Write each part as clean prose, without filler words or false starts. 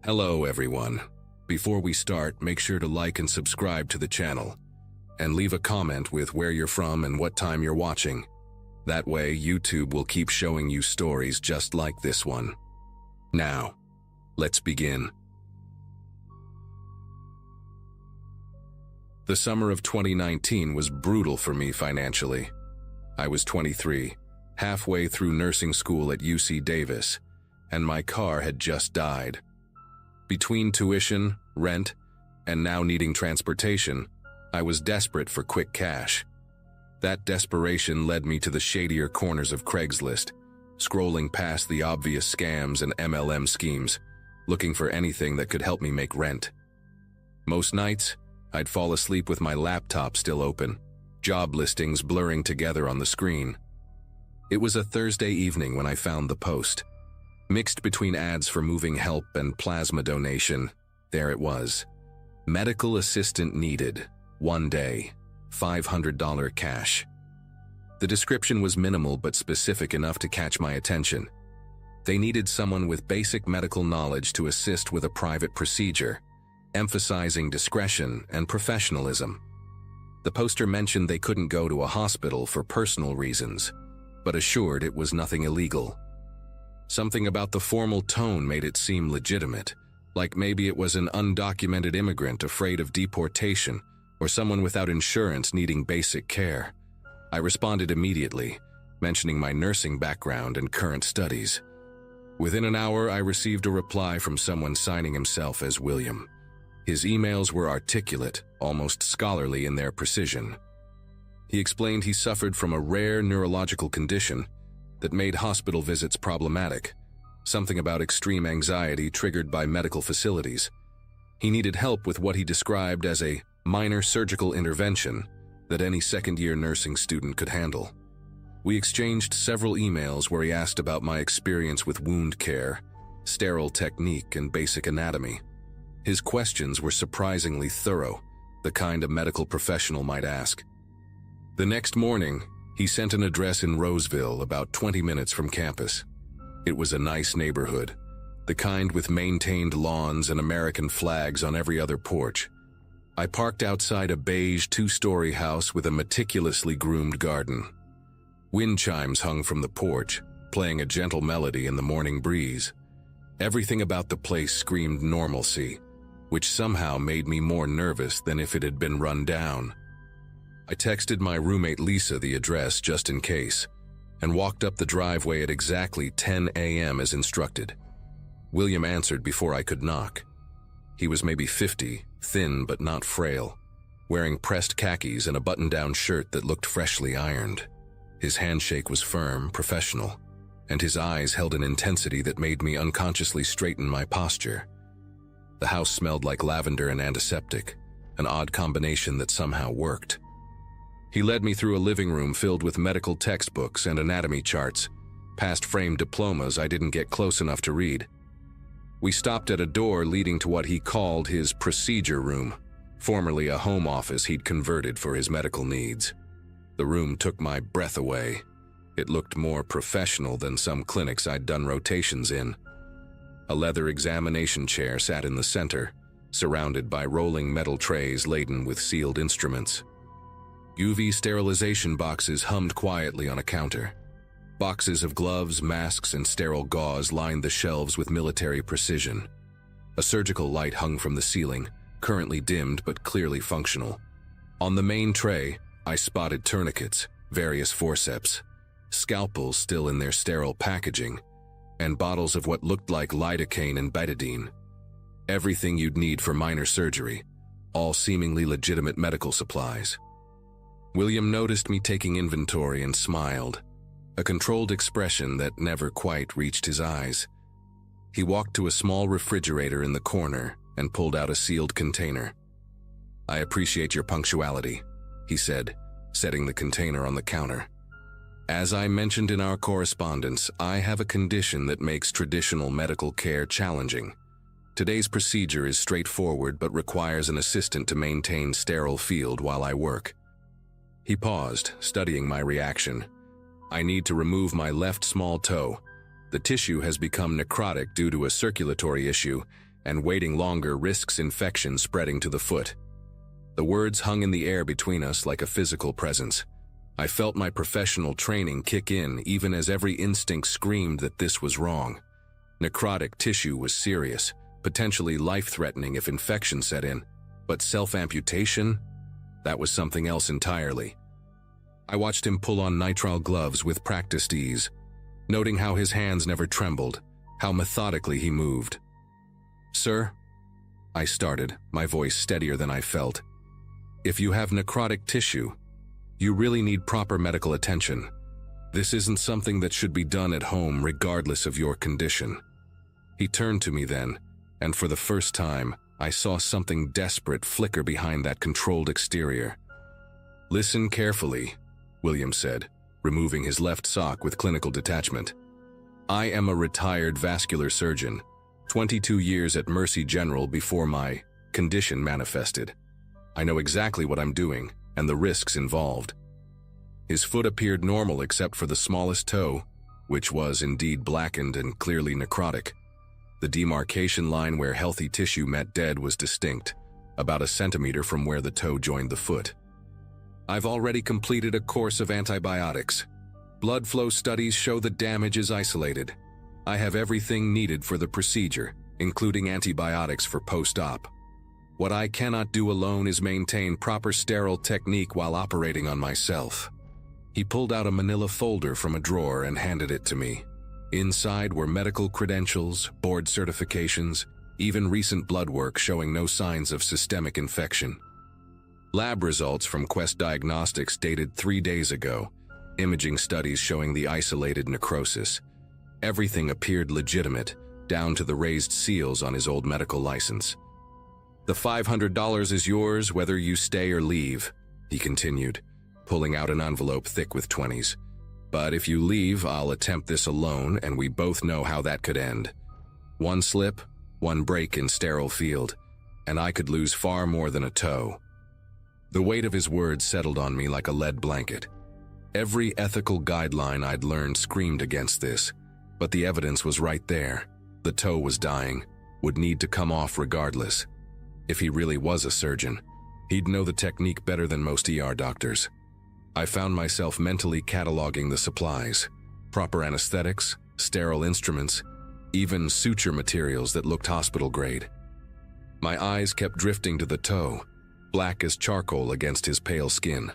Hello everyone. Before we start, make sure to like and subscribe to the channel, and leave a comment with where you're from and what time you're watching. That way, YouTube will keep showing you stories just like this one. Now, let's begin. The summer of 2019 was brutal for me financially. I was 23, halfway through nursing school at UC Davis, and my car had just died. Between tuition, rent, and now needing transportation, I was desperate for quick cash. That desperation led me to the shadier corners of Craigslist, scrolling past the obvious scams and MLM schemes, looking for anything that could help me make rent. Most nights, I'd fall asleep with my laptop still open, job listings blurring together on the screen. It was a Thursday evening when I found the post. Mixed between ads for moving help and plasma donation, there it was. Medical assistant needed, 1 day, $500 cash. The description was minimal but specific enough to catch my attention. They needed someone with basic medical knowledge to assist with a private procedure, emphasizing discretion and professionalism. The poster mentioned they couldn't go to a hospital for personal reasons, but assured it was nothing illegal. Something about the formal tone made it seem legitimate, like maybe it was an undocumented immigrant afraid of deportation or someone without insurance needing basic care. I responded immediately, mentioning my nursing background and current studies. Within an hour, I received a reply from someone signing himself as William. His emails were articulate, almost scholarly in their precision. He explained he suffered from a rare neurological condition that made hospital visits problematic, something about extreme anxiety triggered by medical facilities. He needed help with what he described as a minor surgical intervention that any second-year nursing student could handle. We exchanged several emails where he asked about my experience with wound care, sterile technique, and basic anatomy. His questions were surprisingly thorough, the kind a medical professional might ask. The next morning, he sent an address in Roseville, about 20 minutes from campus. It was a nice neighborhood, the kind with maintained lawns and American flags on every other porch. I parked outside a beige 2-story house with a meticulously groomed garden. Wind chimes hung from the porch, playing a gentle melody in the morning breeze. Everything about the place screamed normalcy, which somehow made me more nervous than if it had been run down. I texted my roommate Lisa the address just in case, and walked up the driveway at exactly 10 a.m. as instructed. William answered before I could knock. He was maybe 50, thin but not frail, wearing pressed khakis and a button-down shirt that looked freshly ironed. His handshake was firm, professional, and his eyes held an intensity that made me unconsciously straighten my posture. The house smelled like lavender and antiseptic, an odd combination that somehow worked. He led me through a living room filled with medical textbooks and anatomy charts, past framed diplomas I didn't get close enough to read. We stopped at a door leading to what he called his procedure room, formerly a home office he'd converted for his medical needs. The room took my breath away. It looked more professional than some clinics I'd done rotations in. A leather examination chair sat in the center, surrounded by rolling metal trays laden with sealed instruments. UV sterilization boxes hummed quietly on a counter. Boxes of gloves, masks, and sterile gauze lined the shelves with military precision. A surgical light hung from the ceiling, currently dimmed but clearly functional. On the main tray, I spotted tourniquets, various forceps, scalpels still in their sterile packaging, and bottles of what looked like lidocaine and betadine. Everything you'd need for minor surgery, all seemingly legitimate medical supplies. William noticed me taking inventory and smiled, a controlled expression that never quite reached his eyes. He walked to a small refrigerator in the corner and pulled out a sealed container. "I appreciate your punctuality," he said, setting the container on the counter. "As I mentioned in our correspondence, I have a condition that makes traditional medical care challenging. Today's procedure is straightforward but requires an assistant to maintain sterile field while I work." He paused, studying my reaction. "I need to remove my left small toe. The tissue has become necrotic due to a circulatory issue, and waiting longer risks infection spreading to the foot. The words hung in the air between us like a physical presence. I felt my professional training kick in even as every instinct screamed that this was wrong. Necrotic tissue was serious, potentially life-threatening if infection set in, but self-amputation? That was something else entirely. I watched him pull on nitrile gloves with practiced ease, noting how his hands never trembled, how methodically he moved. "Sir?" I started, my voice steadier than I felt. "If you have necrotic tissue, you really need proper medical attention. This isn't something that should be done at home regardless of your condition." He turned to me then, and for the first time, I saw something desperate flicker behind that controlled exterior. "Listen carefully," William said, removing his left sock with clinical detachment. "I am a retired vascular surgeon, 22 years at Mercy General before my condition manifested. I know exactly what I'm doing and the risks involved." His foot appeared normal except for the smallest toe, which was indeed blackened and clearly necrotic. The demarcation line where healthy tissue met dead was distinct, about a centimeter from where the toe joined the foot. "I've already completed a course of antibiotics. Blood flow studies show the damage is isolated. I have everything needed for the procedure, including antibiotics for post-op. What I cannot do alone is maintain proper sterile technique while operating on myself." He pulled out a manila folder from a drawer and handed it to me. Inside were medical credentials, board certifications, even recent blood work showing no signs of systemic infection. Lab results from Quest Diagnostics dated 3 days ago, imaging studies showing the isolated necrosis. Everything appeared legitimate, down to the raised seals on his old medical license. "The $500 is yours whether you stay or leave," he continued, pulling out an envelope thick with 20s. "But if you leave, I'll attempt this alone, and we both know how that could end. One slip, one break in sterile field, and I could lose far more than a toe." The weight of his words settled on me like a lead blanket. Every ethical guideline I'd learned screamed against this, but the evidence was right there. The toe was dying, would need to come off regardless. If he really was a surgeon, he'd know the technique better than most ER doctors. I found myself mentally cataloging the supplies, proper anesthetics, sterile instruments, even suture materials that looked hospital grade. My eyes kept drifting to the toe, black as charcoal against his pale skin.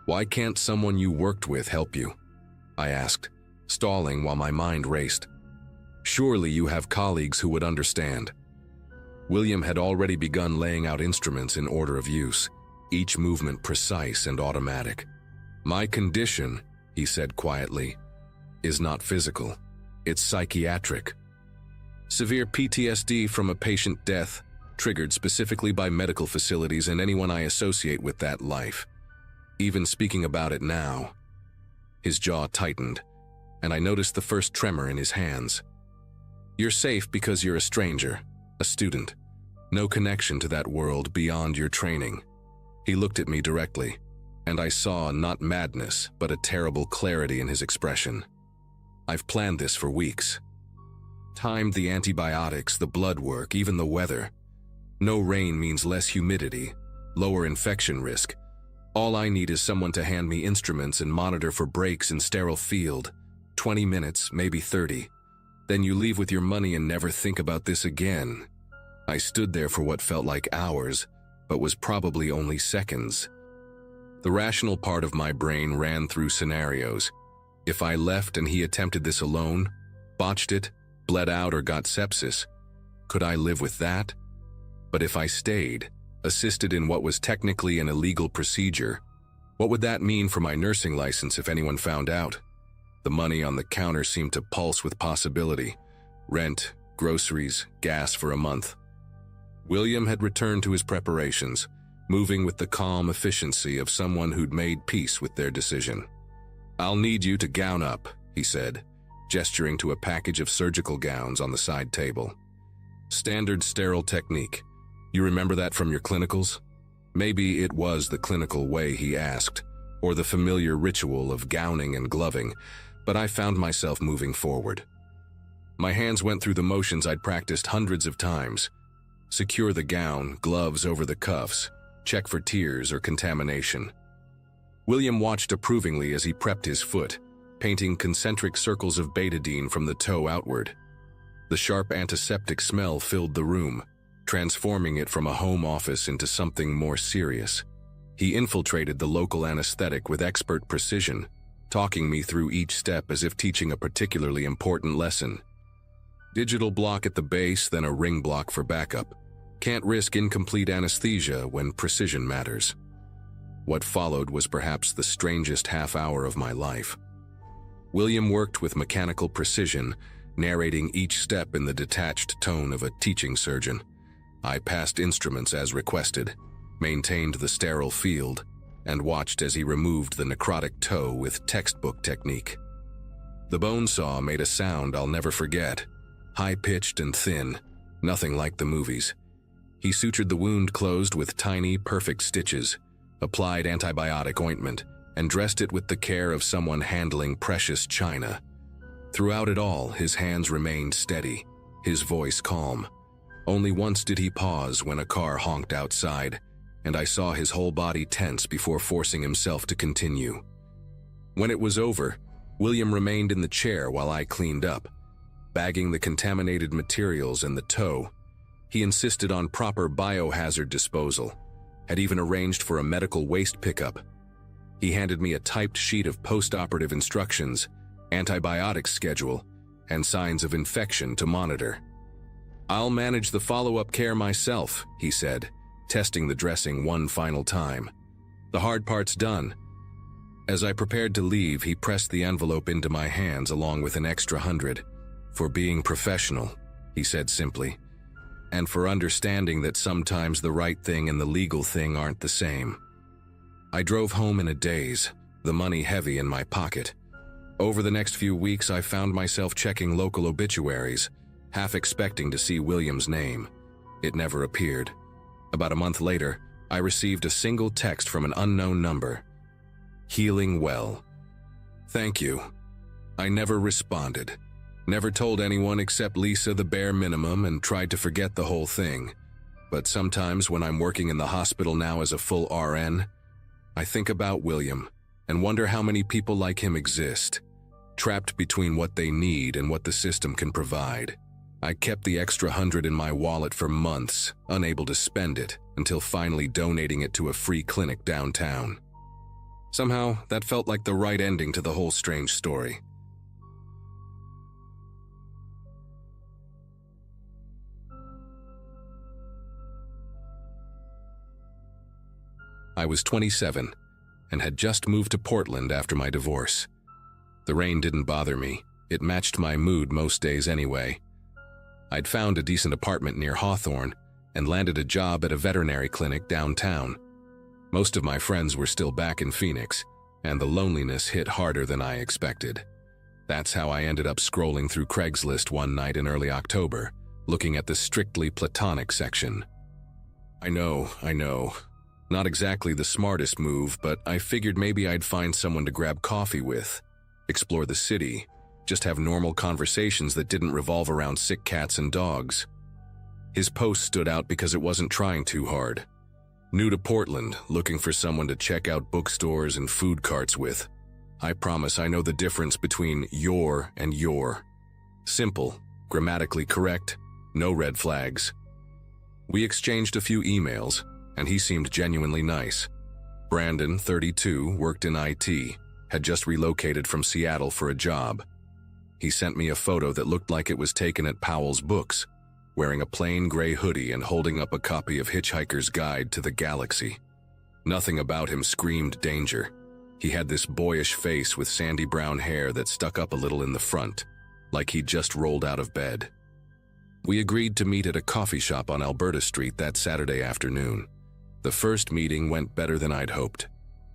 "Why can't someone you worked with help you?" I asked, stalling while my mind raced. "Surely you have colleagues who would understand." William had already begun laying out instruments in order of use, each movement precise and automatic. "My condition," he said quietly, "is not physical. It's psychiatric. Severe PTSD from a patient death, triggered specifically by medical facilities and anyone I associate with that life. Even speaking about it now." His jaw tightened, and I noticed the first tremor in his hands. "You're safe because you're a stranger, a student. No connection to that world beyond your training." He looked at me directly, and I saw not madness, but a terrible clarity in his expression. "I've planned this for weeks. Timed the antibiotics, the blood work, even the weather. No rain means less humidity, lower infection risk. All I need is someone to hand me instruments and monitor for breaks in sterile field. 20 minutes, maybe 30. Then you leave with your money and never think about this again." I stood there for what felt like hours, but was probably only seconds. The rational part of my brain ran through scenarios. If I left and he attempted this alone, botched it, bled out or got sepsis, could I live with that? But if I stayed, assisted in what was technically an illegal procedure, what would that mean for my nursing license if anyone found out? The money on the counter seemed to pulse with possibility. Rent, groceries, gas for a month. William had returned to his preparations, moving with the calm efficiency of someone who'd made peace with their decision. "I'll need you to gown up," he said, gesturing to a package of surgical gowns on the side table. "Standard sterile technique. You remember that from your clinicals?" Maybe it was the clinical way he asked, or the familiar ritual of gowning and gloving, but I found myself moving forward. My hands went through the motions I'd practiced hundreds of times, Secure the gown, gloves over the cuffs, check for tears or contamination. William watched approvingly as he prepped his foot, painting concentric circles of betadine from the toe outward. The sharp antiseptic smell filled the room, transforming it from a home office into something more serious. He infiltrated the local anesthetic with expert precision, talking me through each step as if teaching a particularly important lesson. Digital block at the base, then a ring block for backup. Can't risk incomplete anesthesia when precision matters. What followed was perhaps the strangest half hour of my life. William worked with mechanical precision, narrating each step in the detached tone of a teaching surgeon. I passed instruments as requested, maintained the sterile field, and watched as he removed the necrotic toe with textbook technique. The bone saw made a sound I'll never forget, high-pitched and thin, nothing like the movies. He sutured the wound closed with tiny, perfect stitches, applied antibiotic ointment, and dressed it with the care of someone handling precious china. Throughout it all, his hands remained steady, his voice calm. Only once did he pause when a car honked outside, and I saw his whole body tense before forcing himself to continue. When it was over, William remained in the chair while I cleaned up, bagging the contaminated materials and the toe. He insisted on proper biohazard disposal, had even arranged for a medical waste pickup. He handed me a typed sheet of post-operative instructions, antibiotic schedule, and signs of infection to monitor. "I'll manage the follow-up care myself," he said, testing the dressing one final time. "The hard part's done." As I prepared to leave, he pressed the envelope into my hands along with an extra $100. "For being professional," he said simply, "and for understanding that sometimes the right thing and the legal thing aren't the same." I drove home in a daze, the money heavy in my pocket. Over the next few weeks, I found myself checking local obituaries, half expecting to see William's name. It never appeared. About a month later, I received a single text from an unknown number. "Healing well. Thank you." I never responded. Never told anyone except Lisa the bare minimum and tried to forget the whole thing. But sometimes when I'm working in the hospital now as a full RN, I think about William and wonder how many people like him exist, trapped between what they need and what the system can provide. I kept the extra $100 in my wallet for months, unable to spend it, until finally donating it to a free clinic downtown. Somehow, that felt like the right ending to the whole strange story. I was 27 and had just moved to Portland after my divorce. The rain didn't bother me. It matched my mood most days anyway. I'd found a decent apartment near Hawthorne and landed a job at a veterinary clinic downtown. Most of my friends were still back in Phoenix, and the loneliness hit harder than I expected. That's how I ended up scrolling through Craigslist one night in early October, looking at the strictly platonic section. I know. Not exactly the smartest move, but I figured maybe I'd find someone to grab coffee with, explore the city, just have normal conversations that didn't revolve around sick cats and dogs. His post stood out because it wasn't trying too hard. New to Portland, looking for someone to check out bookstores and food carts with. I promise I know the difference between your and your. Simple, grammatically correct, no red flags. We exchanged a few emails, and he seemed genuinely nice. Brandon, 32, worked in IT, had just relocated from Seattle for a job. He sent me a photo that looked like it was taken at Powell's Books, wearing a plain gray hoodie and holding up a copy of Hitchhiker's Guide to the Galaxy. Nothing about him screamed danger. He had this boyish face with sandy brown hair that stuck up a little in the front, like he'd just rolled out of bed. We agreed to meet at a coffee shop on Alberta Street that Saturday afternoon. The first meeting went better than I'd hoped.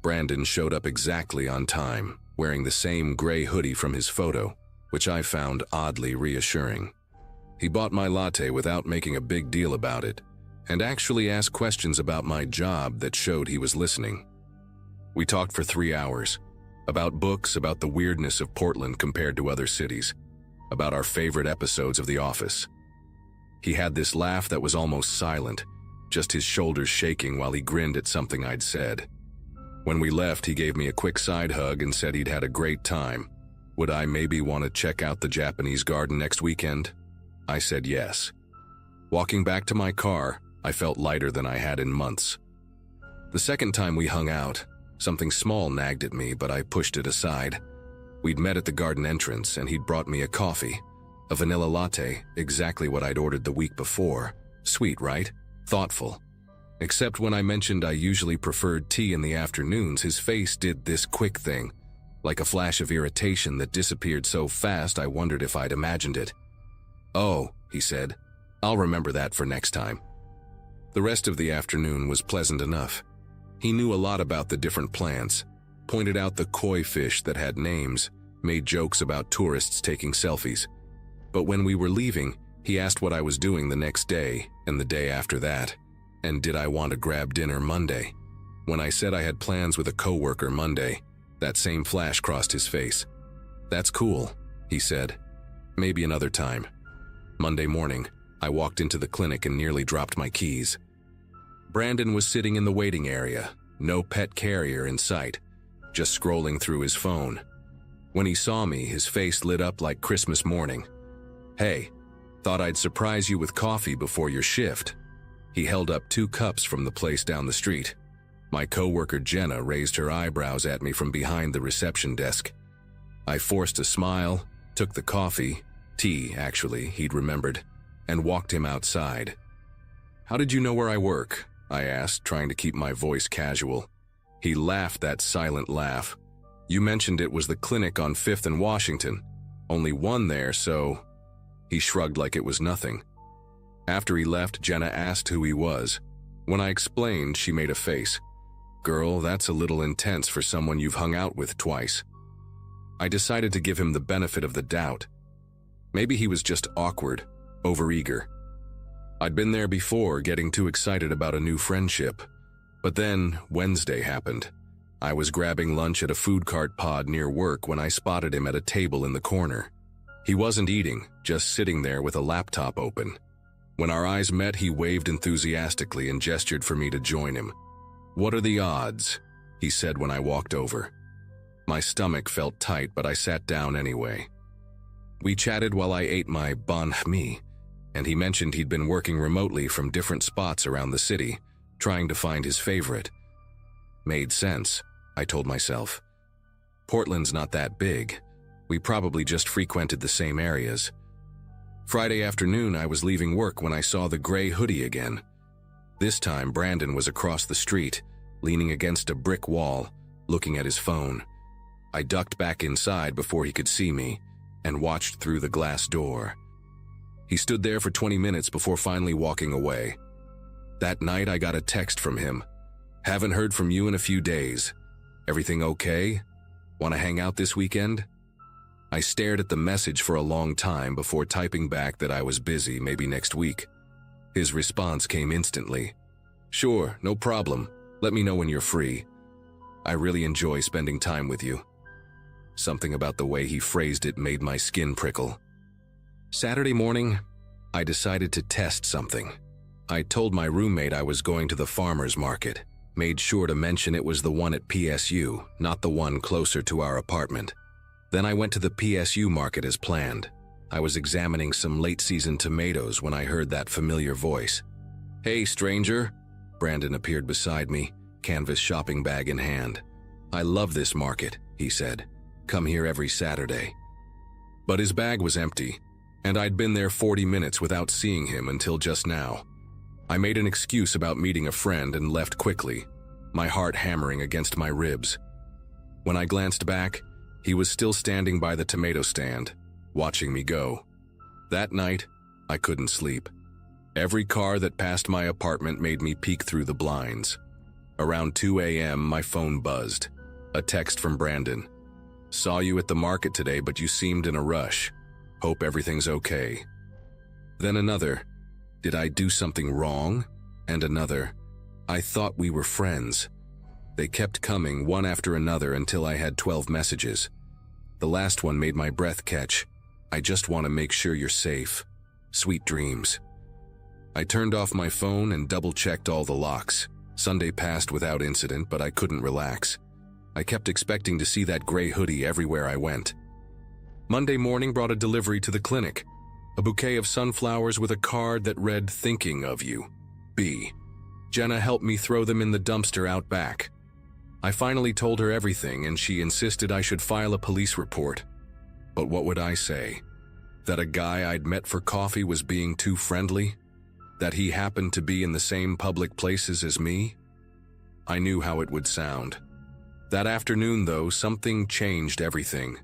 Brandon showed up exactly on time, wearing the same gray hoodie from his photo, which I found oddly reassuring. He bought my latte without making a big deal about it, and actually asked questions about my job that showed he was listening. We talked for 3 hours, about books, about the weirdness of Portland compared to other cities, about our favorite episodes of The Office. He had this laugh that was almost silent, just his shoulders shaking while he grinned at something I'd said. When we left, he gave me a quick side hug and said he'd had a great time. Would I maybe want to check out the Japanese garden next weekend? I said yes. Walking back to my car, I felt lighter than I had in months. The second time we hung out, something small nagged at me, but I pushed it aside. We'd met at the garden entrance, and he'd brought me a coffee. A vanilla latte, exactly what I'd ordered the week before. Sweet, right? Thoughtful. Except when I mentioned I usually preferred tea in the afternoons, his face did this quick thing, like a flash of irritation that disappeared so fast I wondered if I'd imagined it. "Oh," he said, "I'll remember that for next time." The rest of the afternoon was pleasant enough. He knew a lot about the different plants, pointed out the koi fish that had names, made jokes about tourists taking selfies. But when we were leaving, he asked what I was doing the next day and the day after that, and did I want to grab dinner Monday. When I said I had plans with a coworker Monday, that same flash crossed his face. "That's cool," he said. "Maybe another time." Monday morning, I walked into the clinic and nearly dropped my keys. Brandon was sitting in the waiting area, no pet carrier in sight, just scrolling through his phone. When he saw me, his face lit up like Christmas morning. "Hey, thought I'd surprise you with coffee before your shift." He held up 2 cups from the place down the street. My coworker Jenna raised her eyebrows at me from behind the reception desk. I forced a smile, took the coffee, tea actually, he'd remembered, and walked him outside. "How did you know where I work?" I asked, trying to keep my voice casual. He laughed that silent laugh. "You mentioned it was the clinic on 5th and Washington. Only one there, so..." He shrugged like it was nothing. After he left, Jenna asked who he was. When I explained, she made a face. "Girl, that's a little intense for someone you've hung out with twice." I decided to give him the benefit of the doubt. Maybe he was just awkward, overeager. I'd been there before, getting too excited about a new friendship. But then, Wednesday happened. I was grabbing lunch at a food cart pod near work when I spotted him at a table in the corner. He wasn't eating, just sitting there with a laptop open. When our eyes met, he waved enthusiastically and gestured for me to join him. "What are the odds?" he said when I walked over. My stomach felt tight, but I sat down anyway. We chatted while I ate my banh mi, and he mentioned he'd been working remotely from different spots around the city, trying to find his favorite. Made sense, I told myself. Portland's not that big. We probably just frequented the same areas. Friday afternoon, I was leaving work when I saw the gray hoodie again. This time, Brandon was across the street, leaning against a brick wall, looking at his phone. I ducked back inside before he could see me and watched through the glass door. He stood there for 20 minutes before finally walking away. That night, I got a text from him. "Haven't heard from you in a few days. Everything okay? Want to hang out this weekend?" I stared at the message for a long time before typing back that I was busy, maybe next week. His response came instantly. "Sure, no problem. Let me know when you're free. I really enjoy spending time with you." Something about the way he phrased it made my skin prickle. Saturday morning, I decided to test something. I told my roommate I was going to the farmer's market, made sure to mention it was the one at PSU, not the one closer to our apartment. Then I went to the PSU market as planned. I was examining some late-season tomatoes when I heard that familiar voice. "Hey, stranger." Brandon appeared beside me, canvas shopping bag in hand. "I love this market," he said. "Come here every Saturday." But his bag was empty, and I'd been there 40 minutes without seeing him until just now. I made an excuse about meeting a friend and left quickly, my heart hammering against my ribs. When I glanced back, he was still standing by the tomato stand, watching me go. That night, I couldn't sleep. Every car that passed my apartment made me peek through the blinds. Around 2 a.m., my phone buzzed. A text from Brandon. "Saw you at the market today, but you seemed in a rush. Hope everything's okay." Then another, "Did I do something wrong?" And another, "I thought we were friends." They kept coming one after another until I had 12 messages. The last one made my breath catch. "I just want to make sure you're safe. Sweet dreams." I turned off my phone and double-checked all the locks. Sunday passed without incident, but I couldn't relax. I kept expecting to see that gray hoodie everywhere I went. Monday morning brought a delivery to the clinic. A bouquet of sunflowers with a card that read, "Thinking of you. B." Jenna helped me throw them in the dumpster out back. I finally told her everything, and she insisted I should file a police report. But what would I say? That a guy I'd met for coffee was being too friendly? That he happened to be in the same public places as me? I knew how it would sound. That afternoon, though, something changed everything.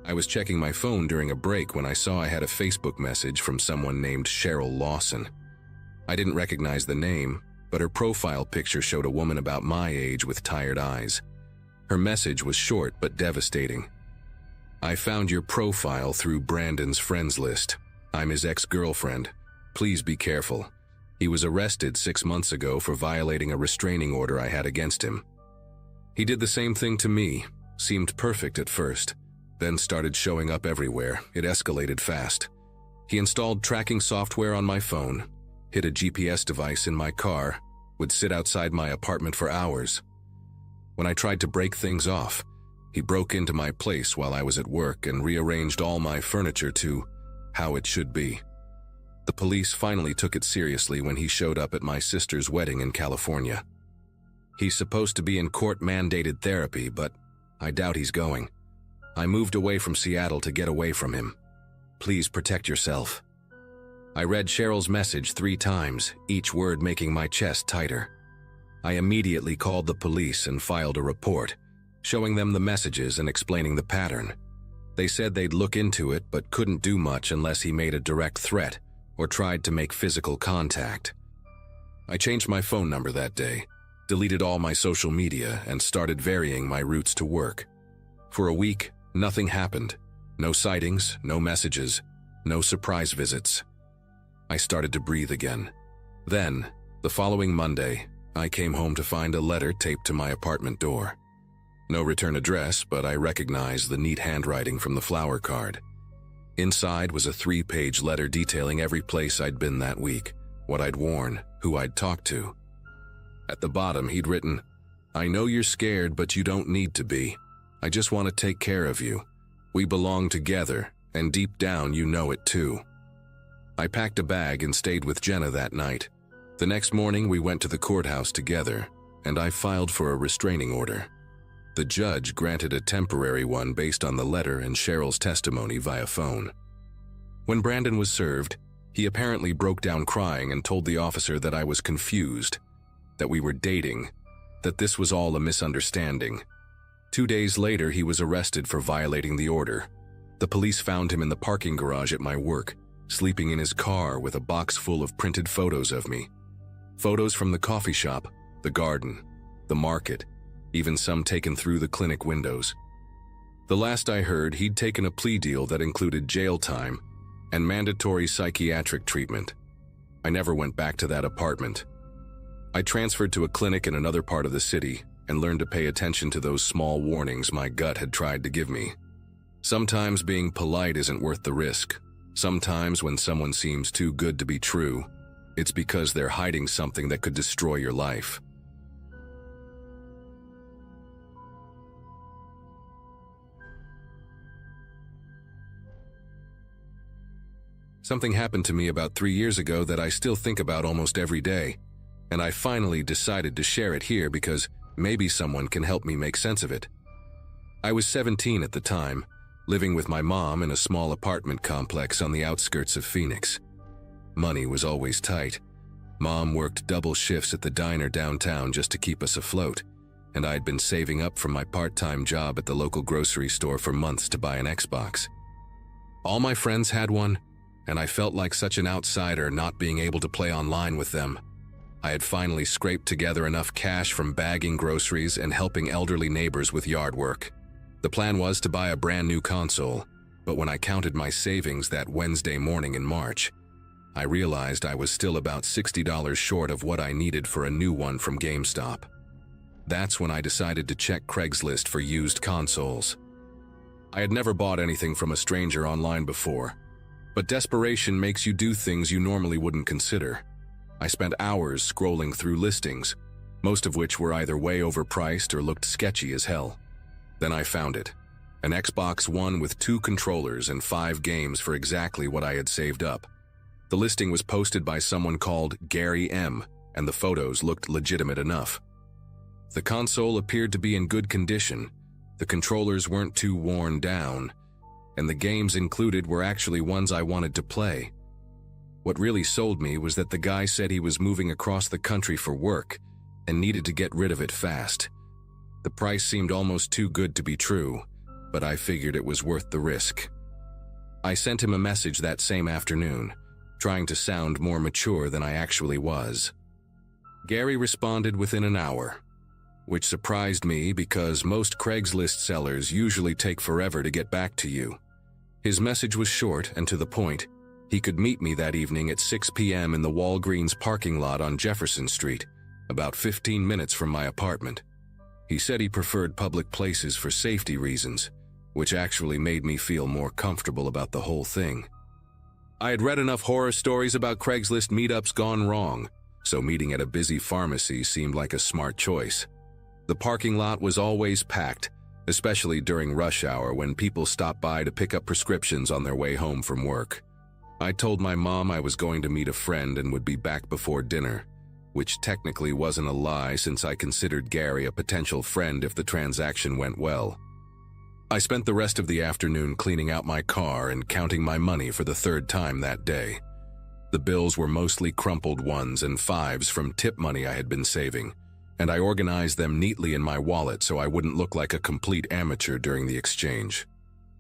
I was checking my phone during a break when I saw I had a Facebook message from someone named Cheryl Lawson. I didn't recognize the name, but her profile picture showed a woman about my age with tired eyes. Her message was short but devastating. "I found your profile through Brandon's friends list. I'm his ex-girlfriend. Please be careful. He was arrested 6 months ago for violating a restraining order I had against him. He did the same thing to me, seemed perfect at first, then started showing up everywhere. It escalated fast. He installed tracking software on my phone, hid a GPS device in my car, would sit outside my apartment for hours. When I tried to break things off, he broke into my place while I was at work and rearranged all my furniture to how it should be. The police finally took it seriously when he showed up at my sister's wedding in California. He's supposed to be in court-mandated therapy, but I doubt he's going. I moved away from Seattle to get away from him. Please protect yourself." I read Cheryl's message 3 times, each word making my chest tighter. I immediately called the police and filed a report, showing them the messages and explaining the pattern. They said they'd look into it but couldn't do much unless he made a direct threat or tried to make physical contact. I changed my phone number that day, deleted all my social media, and started varying my routes to work. For a week, nothing happened. No sightings, no messages, no surprise visits. I started to breathe again. Then, the following Monday, I came home to find a letter taped to my apartment door. No return address, but I recognized the neat handwriting from the flower card. Inside was a 3-page letter detailing every place I'd been that week, what I'd worn, who I'd talked to. At the bottom, he'd written, "I know you're scared, but you don't need to be. I just want to take care of you. We belong together, and deep down you know it too." I packed a bag and stayed with Jenna that night. The next morning we went to the courthouse together, and I filed for a restraining order. The judge granted a temporary one based on the letter and Cheryl's testimony via phone. When Brandon was served, he apparently broke down crying and told the officer that I was confused, that we were dating, that this was all a misunderstanding. 2 days later, he was arrested for violating the order. The police found him in the parking garage at my work, sleeping in his car with a box full of printed photos of me. Photos from the coffee shop, the garden, the market, even some taken through the clinic windows. The last I heard, he'd taken a plea deal that included jail time and mandatory psychiatric treatment. I never went back to that apartment. I transferred to a clinic in another part of the city and learned to pay attention to those small warnings my gut had tried to give me. Sometimes being polite isn't worth the risk. Sometimes when someone seems too good to be true, it's because they're hiding something that could destroy your life. Something happened to me about 3 years ago that I still think about almost every day, and I finally decided to share it here because maybe someone can help me make sense of it. I was 17 at the time, living with my mom in a small apartment complex on the outskirts of Phoenix. Money was always tight. Mom worked double shifts at the diner downtown just to keep us afloat, and I'd been saving up from my part-time job at the local grocery store for months to buy an Xbox. All my friends had one, and I felt like such an outsider not being able to play online with them. I had finally scraped together enough cash from bagging groceries and helping elderly neighbors with yard work. The plan was to buy a brand new console, but when I counted my savings that Wednesday morning in March, I realized I was still about $60 short of what I needed for a new one from GameStop. That's when I decided to check Craigslist for used consoles. I had never bought anything from a stranger online before, But desperation makes you do things you normally wouldn't consider. I spent hours scrolling through listings, most of which were either way overpriced or looked sketchy as hell. Then I found it. An Xbox One with 2 controllers and 5 games for exactly what I had saved up. The listing was posted by someone called Gary M., and the photos looked legitimate enough. The console appeared to be in good condition, the controllers weren't too worn down, and the games included were actually ones I wanted to play. What really sold me was that the guy said he was moving across the country for work and needed to get rid of it fast. The price seemed almost too good to be true, but I figured it was worth the risk. I sent him a message that same afternoon, trying to sound more mature than I actually was. Gary responded within an hour, which surprised me because most Craigslist sellers usually take forever to get back to you. His message was short and to the point. He could meet me that evening at 6 p.m. in the Walgreens parking lot on Jefferson Street, about 15 minutes from my apartment. He said he preferred public places for safety reasons, which actually made me feel more comfortable about the whole thing. I had read enough horror stories about Craigslist meetups gone wrong, so meeting at a busy pharmacy seemed like a smart choice. The parking lot was always packed, especially during rush hour when people stopped by to pick up prescriptions on their way home from work. I told my mom I was going to meet a friend and would be back before dinner, which technically wasn't a lie since I considered Gary a potential friend if the transaction went well. I spent the rest of the afternoon cleaning out my car and counting my money for the 3rd time that day. The bills were mostly crumpled 1s and 5s from tip money I had been saving, and I organized them neatly in my wallet so I wouldn't look like a complete amateur during the exchange.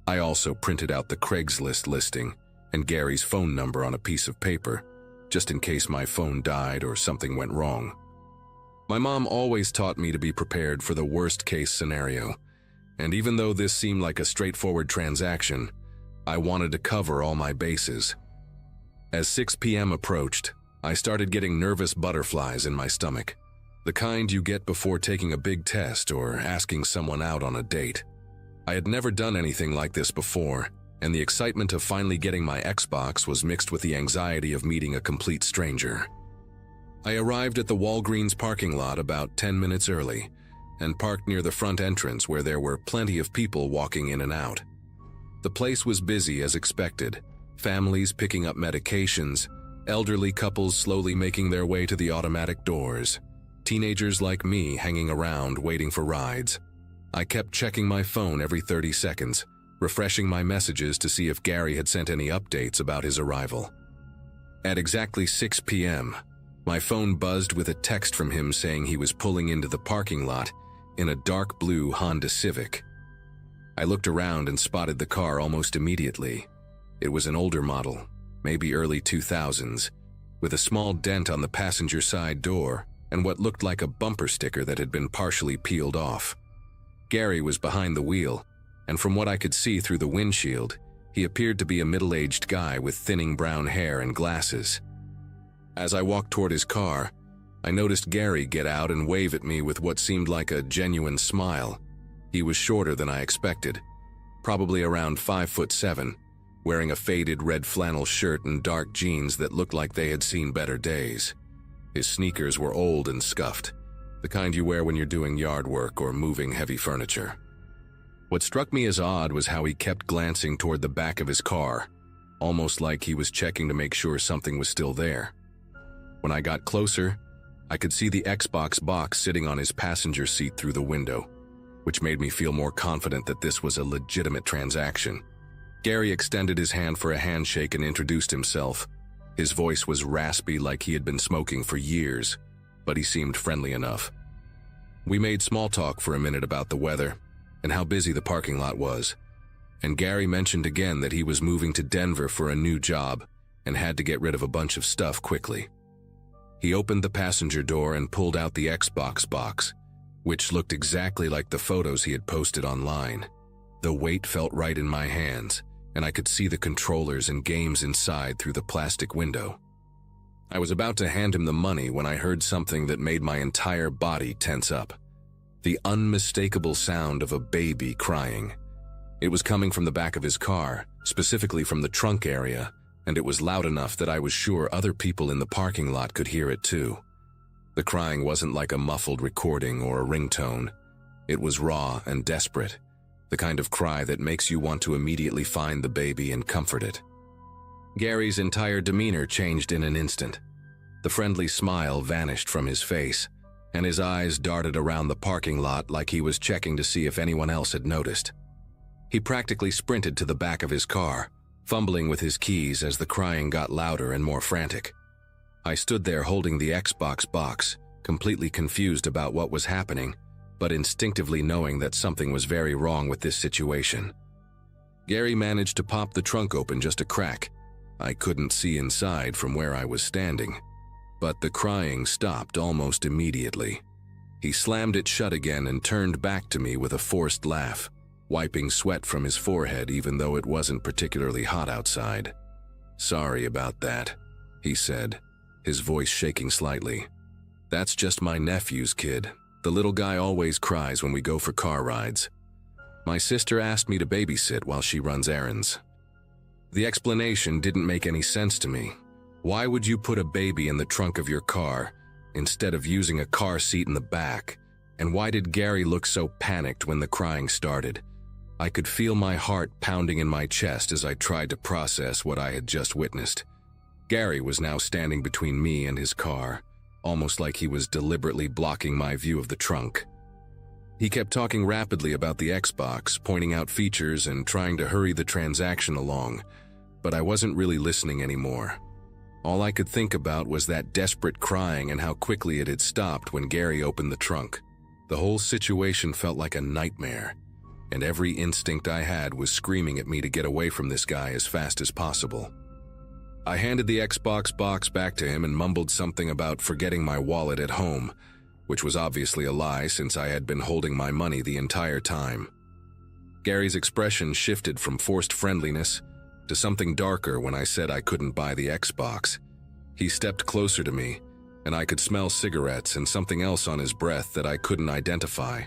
I also printed out the Craigslist listing and Gary's phone number on a piece of paper, just in case my phone died or something went wrong. My mom always taught me to be prepared for the worst-case scenario, and even though this seemed like a straightforward transaction, I wanted to cover all my bases. As 6 p.m. approached, I started getting nervous butterflies in my stomach, the kind you get before taking a big test or asking someone out on a date. I had never done anything like this before, and the excitement of finally getting my Xbox was mixed with the anxiety of meeting a complete stranger. I arrived at the Walgreens parking lot about 10 minutes early and parked near the front entrance where there were plenty of people walking in and out. The place was busy as expected, families picking up medications, elderly couples slowly making their way to the automatic doors, teenagers like me hanging around waiting for rides. I kept checking my phone every 30 seconds, refreshing my messages to see if Gary had sent any updates about his arrival. At exactly 6 p.m., my phone buzzed with a text from him saying he was pulling into the parking lot in a dark blue Honda Civic. I looked around and spotted the car almost immediately. It was an older model, maybe early 2000s, with a small dent on the passenger side door and what looked like a bumper sticker that had been partially peeled off. Gary was behind the wheel, and from what I could see through the windshield, he appeared to be a middle-aged guy with thinning brown hair and glasses. As I walked toward his car, I noticed Gary get out and wave at me with what seemed like a genuine smile. He was shorter than I expected, probably around 5'7", wearing a faded red flannel shirt and dark jeans that looked like they had seen better days. His sneakers were old and scuffed, the kind you wear when you're doing yard work or moving heavy furniture. What struck me as odd was how he kept glancing toward the back of his car, almost like he was checking to make sure something was still there. When I got closer, I could see the Xbox box sitting on his passenger seat through the window, which made me feel more confident that this was a legitimate transaction. Gary extended his hand for a handshake and introduced himself. His voice was raspy like he had been smoking for years, but he seemed friendly enough. We made small talk for a minute about the weather and how busy the parking lot was, and Gary mentioned again that he was moving to Denver for a new job and had to get rid of a bunch of stuff quickly. He opened the passenger door and pulled out the Xbox box, which looked exactly like the photos he had posted online. The weight felt right in my hands, and I could see the controllers and games inside through the plastic window. I was about to hand him the money when I heard something that made my entire body tense up. The unmistakable sound of a baby crying. It was coming from the back of his car, specifically from the trunk area, and it was loud enough that I was sure other people in the parking lot could hear it too. The crying wasn't like a muffled recording or a ringtone. It was raw and desperate, the kind of cry that makes you want to immediately find the baby and comfort it. Gary's entire demeanor changed in an instant. The friendly smile vanished from his face, and his eyes darted around the parking lot like he was checking to see if anyone else had noticed. He practically sprinted to the back of his car, fumbling with his keys as the crying got louder and more frantic. I stood there holding the Xbox box, completely confused about what was happening, but instinctively knowing that something was very wrong with this situation. Gary managed to pop the trunk open just a crack. I couldn't see inside from where I was standing, but the crying stopped almost immediately. He slammed it shut again and turned back to me with a forced laugh, wiping sweat from his forehead even though it wasn't particularly hot outside. "Sorry about that," he said, his voice shaking slightly. "That's just my nephew's kid. The little guy always cries when we go for car rides. My sister asked me to babysit while she runs errands." The explanation didn't make any sense to me. Why would you put a baby in the trunk of your car instead of using a car seat in the back? And why did Gary look so panicked when the crying started? I could feel my heart pounding in my chest as I tried to process what I had just witnessed. Gary was now standing between me and his car, almost like he was deliberately blocking my view of the trunk. He kept talking rapidly about the Xbox, pointing out features and trying to hurry the transaction along, but I wasn't really listening anymore. All I could think about was that desperate crying and how quickly it had stopped when Gary opened the trunk. The whole situation felt like a nightmare, and every instinct I had was screaming at me to get away from this guy as fast as possible. I handed the Xbox box back to him and mumbled something about forgetting my wallet at home, which was obviously a lie since I had been holding my money the entire time. Gary's expression shifted from forced friendliness to something darker when I said I couldn't buy the Xbox. He stepped closer to me, and I could smell cigarettes and something else on his breath that I couldn't identify.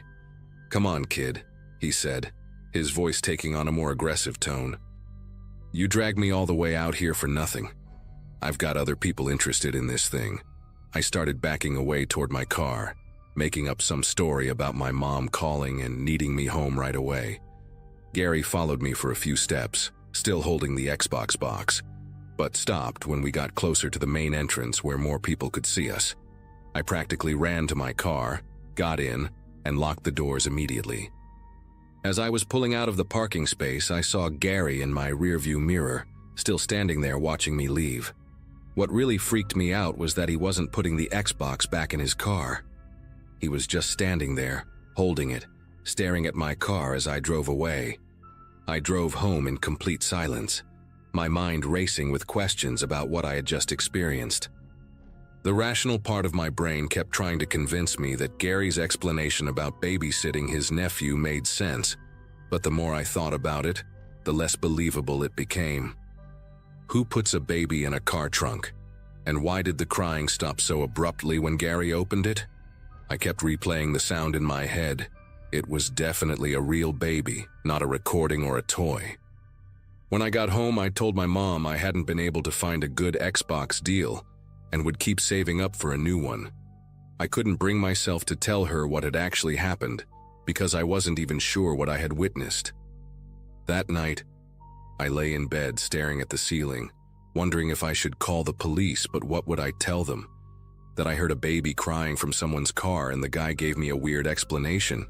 "Come on, kid," he said, his voice taking on a more aggressive tone. "You dragged me all the way out here for nothing. I've got other people interested in this thing." I started backing away toward my car, making up some story about my mom calling and needing me home right away. Gary followed me for a few steps, still holding the Xbox box, but stopped when we got closer to the main entrance where more people could see us. I practically ran to my car, got in, and locked the doors immediately. As I was pulling out of the parking space, I saw Gary in my rearview mirror, still standing there watching me leave. What really freaked me out was that he wasn't putting the Xbox back in his car. He was just standing there, holding it, staring at my car as I drove away. I drove home in complete silence, my mind racing with questions about what I had just experienced. The rational part of my brain kept trying to convince me that Gary's explanation about babysitting his nephew made sense, but the more I thought about it, the less believable it became. Who puts a baby in a car trunk? And why did the crying stop so abruptly when Gary opened it? I kept replaying the sound in my head. It was definitely a real baby, not a recording or a toy. When I got home, I told my mom I hadn't been able to find a good Xbox deal and would keep saving up for a new one. I couldn't bring myself to tell her what had actually happened because I wasn't even sure what I had witnessed. That night, I lay in bed staring at the ceiling, wondering if I should call the police, but what would I tell them? That I heard a baby crying from someone's car and the guy gave me a weird explanation.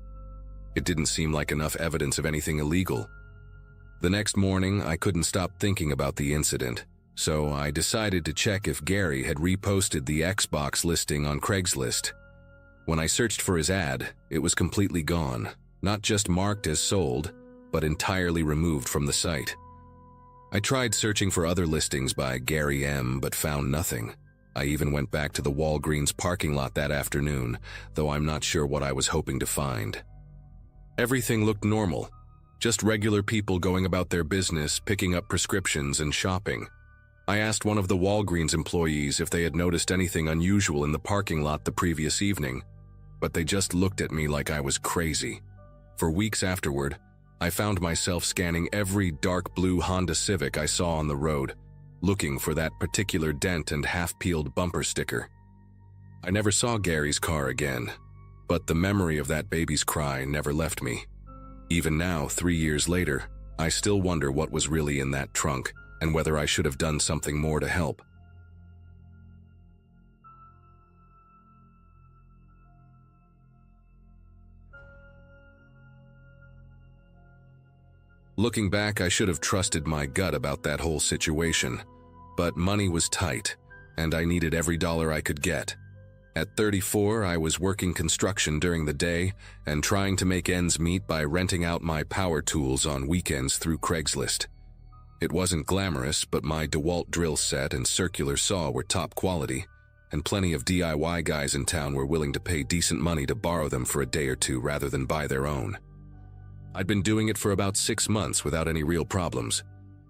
It didn't seem like enough evidence of anything illegal. The next morning, I couldn't stop thinking about the incident, so I decided to check if Gary had reposted the Xbox listing on Craigslist. When I searched for his ad, it was completely gone, not just marked as sold, but entirely removed from the site. I tried searching for other listings by Gary M, but found nothing. I even went back to the Walgreens parking lot that afternoon, though I'm not sure what I was hoping to find. Everything looked normal, just regular people going about their business, picking up prescriptions and shopping. I asked one of the Walgreens employees if they had noticed anything unusual in the parking lot the previous evening, but they just looked at me like I was crazy. For weeks afterward, I found myself scanning every dark blue Honda Civic I saw on the road, looking for that particular dent and half-peeled bumper sticker. I never saw Gary's car again, but the memory of that baby's cry never left me. Even now, 3 years later, I still wonder what was really in that trunk and whether I should have done something more to help. Looking back, I should have trusted my gut about that whole situation, but money was tight, and I needed every dollar I could get. At 34, I was working construction during the day and trying to make ends meet by renting out my power tools on weekends through Craigslist. It wasn't glamorous, but my DeWalt drill set and circular saw were top quality, and plenty of DIY guys in town were willing to pay decent money to borrow them for a day or two rather than buy their own. I'd been doing it for about 6 months without any real problems,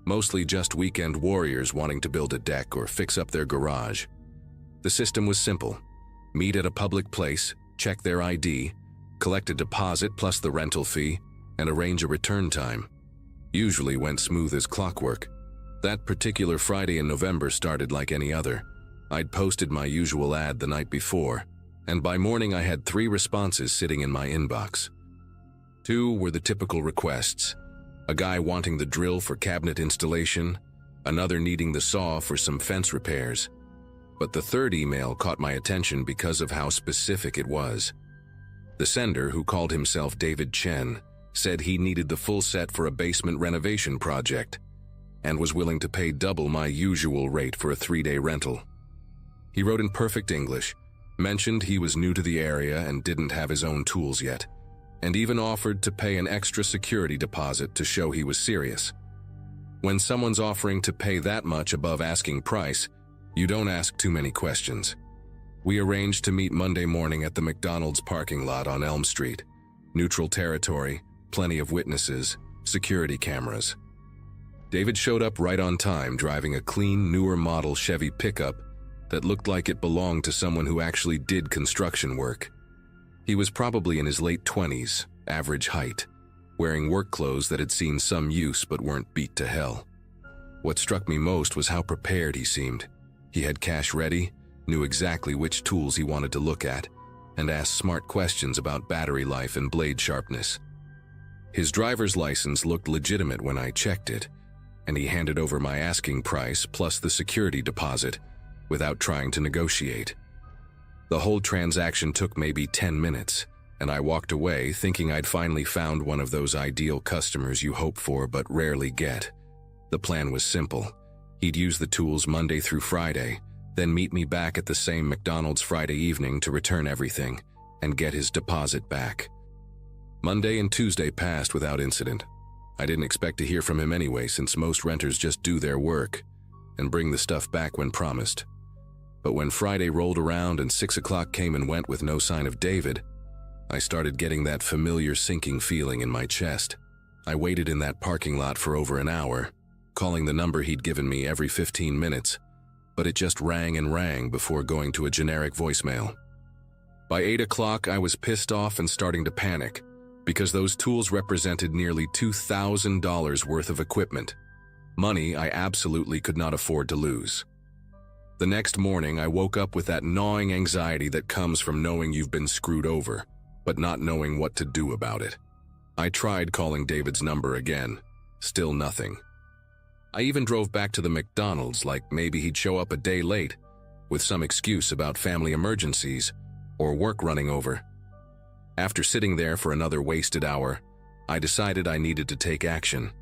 mostly just weekend warriors wanting to build a deck or fix up their garage. The system was simple. Meet at a public place, check their ID, collect a deposit plus the rental fee, and arrange a return time. Usually went smooth as clockwork. That particular Friday in November started like any other. I'd posted my usual ad the night before, and by morning I had 3 responses sitting in my inbox. 2 were the typical requests: a guy wanting the drill for cabinet installation, another needing the saw for some fence repairs. But the 3rd email caught my attention because of how specific it was. The sender, who called himself David Chen, said he needed the full set for a basement renovation project and was willing to pay double my usual rate for a 3-day rental. He wrote in perfect English, mentioned he was new to the area and didn't have his own tools yet, and even offered to pay an extra security deposit to show he was serious. When someone's offering to pay that much above asking price, you don't ask too many questions. We arranged to meet Monday morning at the McDonald's parking lot on Elm Street. Neutral territory, plenty of witnesses, security cameras. David showed up right on time, driving a clean, newer model Chevy pickup that looked like it belonged to someone who actually did construction work. He was probably in his late 20s, average height, wearing work clothes that had seen some use but weren't beat to hell. What struck me most was how prepared he seemed. He had cash ready, knew exactly which tools he wanted to look at, and asked smart questions about battery life and blade sharpness. His driver's license looked legitimate when I checked it, and he handed over my asking price plus the security deposit without trying to negotiate. The whole transaction took maybe 10 minutes, and I walked away thinking I'd finally found one of those ideal customers you hope for but rarely get. The plan was simple. He'd use the tools Monday through Friday, then meet me back at the same McDonald's Friday evening to return everything and get his deposit back. Monday and Tuesday passed without incident. I didn't expect to hear from him anyway, since most renters just do their work and bring the stuff back when promised. But when Friday rolled around and 6 o'clock came and went with no sign of David, I started getting that familiar sinking feeling in my chest. I waited in that parking lot for over an hour, calling the number he'd given me every 15 minutes, but it just rang and rang before going to a generic voicemail. By 8 o'clock, I was pissed off and starting to panic, because those tools represented nearly $2,000 worth of equipment. Money I absolutely could not afford to lose. The next morning, I woke up with that gnawing anxiety that comes from knowing you've been screwed over, but not knowing what to do about it. I tried calling David's number again. Still nothing. I even drove back to the McDonald's like maybe he'd show up a day late, with some excuse about family emergencies or work running over. After sitting there for another wasted hour, I decided I needed to take action.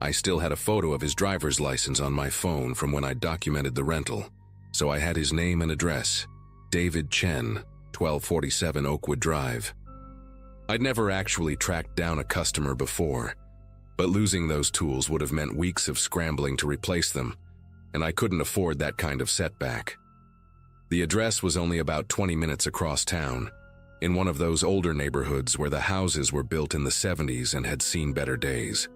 I still had a photo of his driver's license on my phone from when I documented the rental, so I had his name and address: David Chen, 1247 Oakwood Drive. I'd never actually tracked down a customer before, but losing those tools would have meant weeks of scrambling to replace them, and I couldn't afford that kind of setback. The address was only about 20 minutes across town, in one of those older neighborhoods where the houses were built in the 70s and had seen better days.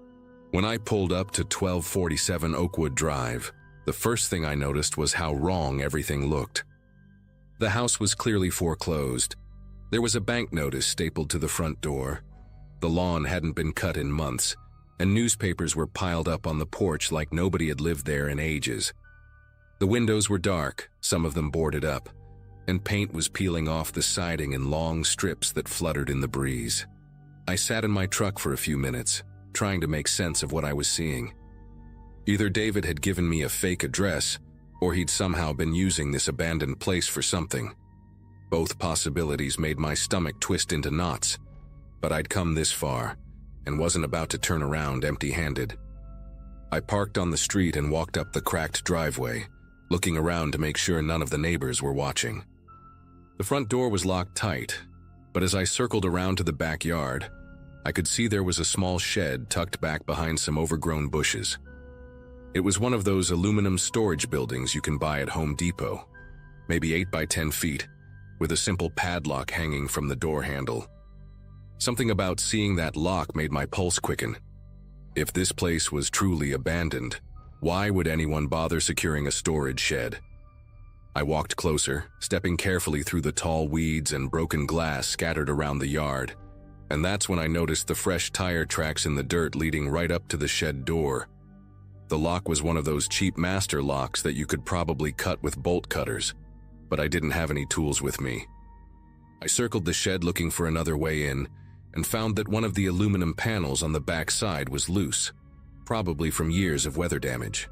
When I pulled up to 1247 Oakwood Drive, the first thing I noticed was how wrong everything looked. The house was clearly foreclosed. There was a bank notice stapled to the front door. The lawn hadn't been cut in months, and newspapers were piled up on the porch like nobody had lived there in ages. The windows were dark, some of them boarded up, and paint was peeling off the siding in long strips that fluttered in the breeze. I sat in my truck for a few minutes, trying to make sense of what I was seeing. Either David had given me a fake address, or he'd somehow been using this abandoned place for something. Both possibilities made my stomach twist into knots, but I'd come this far, and wasn't about to turn around empty-handed. I parked on the street and walked up the cracked driveway, looking around to make sure none of the neighbors were watching. The front door was locked tight, but as I circled around to the backyard, I could see there was a small shed tucked back behind some overgrown bushes. It was one of those aluminum storage buildings you can buy at Home Depot, maybe 8 by 10 feet, with a simple padlock hanging from the door handle. Something about seeing that lock made my pulse quicken. If this place was truly abandoned, why would anyone bother securing a storage shed? I walked closer, stepping carefully through the tall weeds and broken glass scattered around the yard, and that's when I noticed the fresh tire tracks in the dirt leading right up to the shed door. The lock was one of those cheap master locks that you could probably cut with bolt cutters, but I didn't have any tools with me. I circled the shed looking for another way in, and found that one of the aluminum panels on the back side was loose, probably from years of weather damage.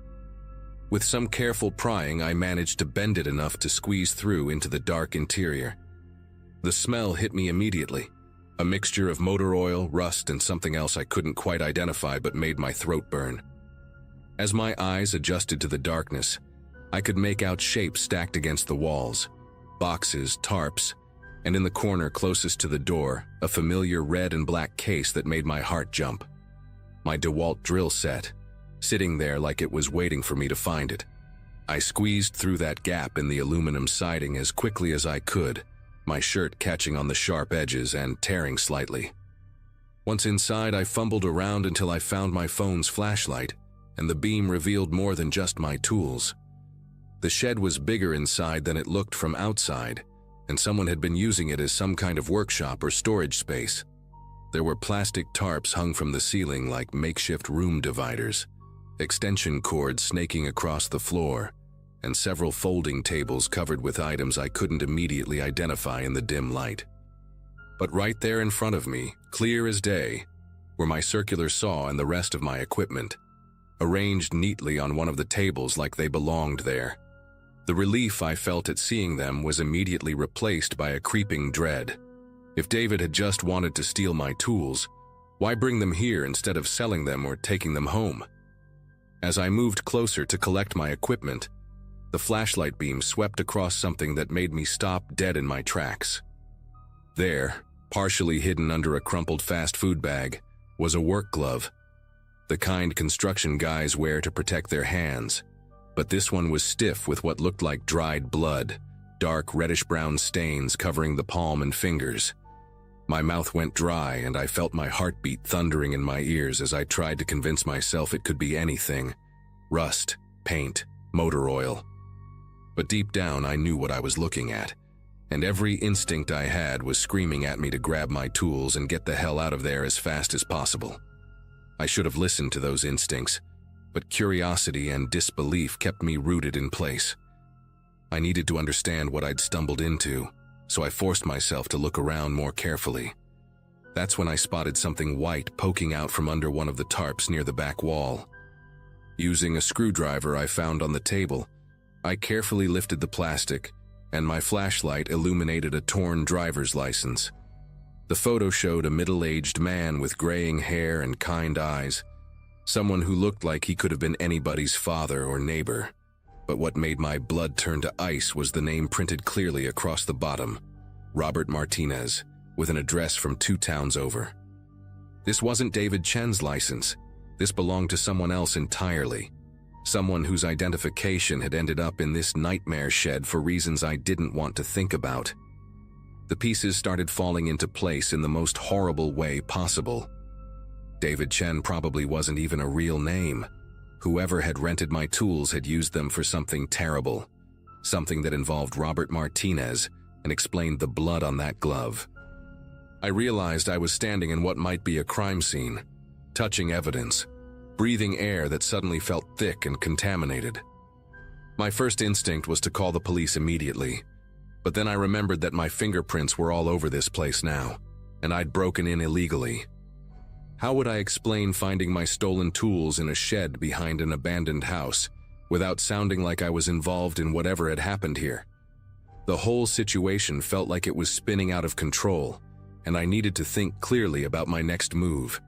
With some careful prying, I managed to bend it enough to squeeze through into the dark interior. The smell hit me immediately, a mixture of motor oil, rust, and something else I couldn't quite identify but made my throat burn. As my eyes adjusted to the darkness, I could make out shapes stacked against the walls, boxes, tarps, and in the corner closest to the door, a familiar red and black case that made my heart jump. My DeWalt drill set, sitting there like it was waiting for me to find it. I squeezed through that gap in the aluminum siding as quickly as I could, my shirt catching on the sharp edges and tearing slightly. Once inside, I fumbled around until I found my phone's flashlight, and the beam revealed more than just my tools. The shed was bigger inside than it looked from outside, and someone had been using it as some kind of workshop or storage space. There were plastic tarps hung from the ceiling like makeshift room dividers, extension cords snaking across the floor, and several folding tables covered with items I couldn't immediately identify in the dim light. But right there in front of me, clear as day, were my circular saw and the rest of my equipment, arranged neatly on one of the tables like they belonged there. The relief I felt at seeing them was immediately replaced by a creeping dread. If David had just wanted to steal my tools, why bring them here instead of selling them or taking them home? As I moved closer to collect my equipment, the flashlight beam swept across something that made me stop dead in my tracks. There, partially hidden under a crumpled fast food bag, was a work glove, the kind construction guys wear to protect their hands. But this one was stiff with what looked like dried blood, dark reddish-brown stains covering the palm and fingers. My mouth went dry and I felt my heartbeat thundering in my ears as I tried to convince myself it could be anything. Rust, paint, motor oil. But deep down I knew what I was looking at, and every instinct I had was screaming at me to grab my tools and get the hell out of there as fast as possible. I should have listened to those instincts, but curiosity and disbelief kept me rooted in place. I needed to understand what I'd stumbled into, so I forced myself to look around more carefully. That's when I spotted something white poking out from under one of the tarps near the back wall. Using a screwdriver I found on the table, I carefully lifted the plastic, and my flashlight illuminated a torn driver's license. The photo showed a middle-aged man with graying hair and kind eyes, someone who looked like he could have been anybody's father or neighbor. But what made my blood turn to ice was the name printed clearly across the bottom, Robert Martinez, with an address from 2 towns over. This wasn't David Chen's license. This belonged to someone else entirely, someone whose identification had ended up in this nightmare shed for reasons I didn't want to think about. The pieces started falling into place in the most horrible way possible. David Chen probably wasn't even a real name. Whoever had rented my tools had used them for something terrible, something that involved Robert Martinez and explained the blood on that glove. I realized I was standing in what might be a crime scene. touching evidence, breathing air that suddenly felt thick and contaminated. My first instinct was to call the police immediately, but then I remembered that my fingerprints were all over this place now, and I'd broken in illegally. How would I explain finding my stolen tools in a shed behind an abandoned house without sounding like I was involved in whatever had happened here? The whole situation felt like it was spinning out of control, and I needed to think clearly about my next move.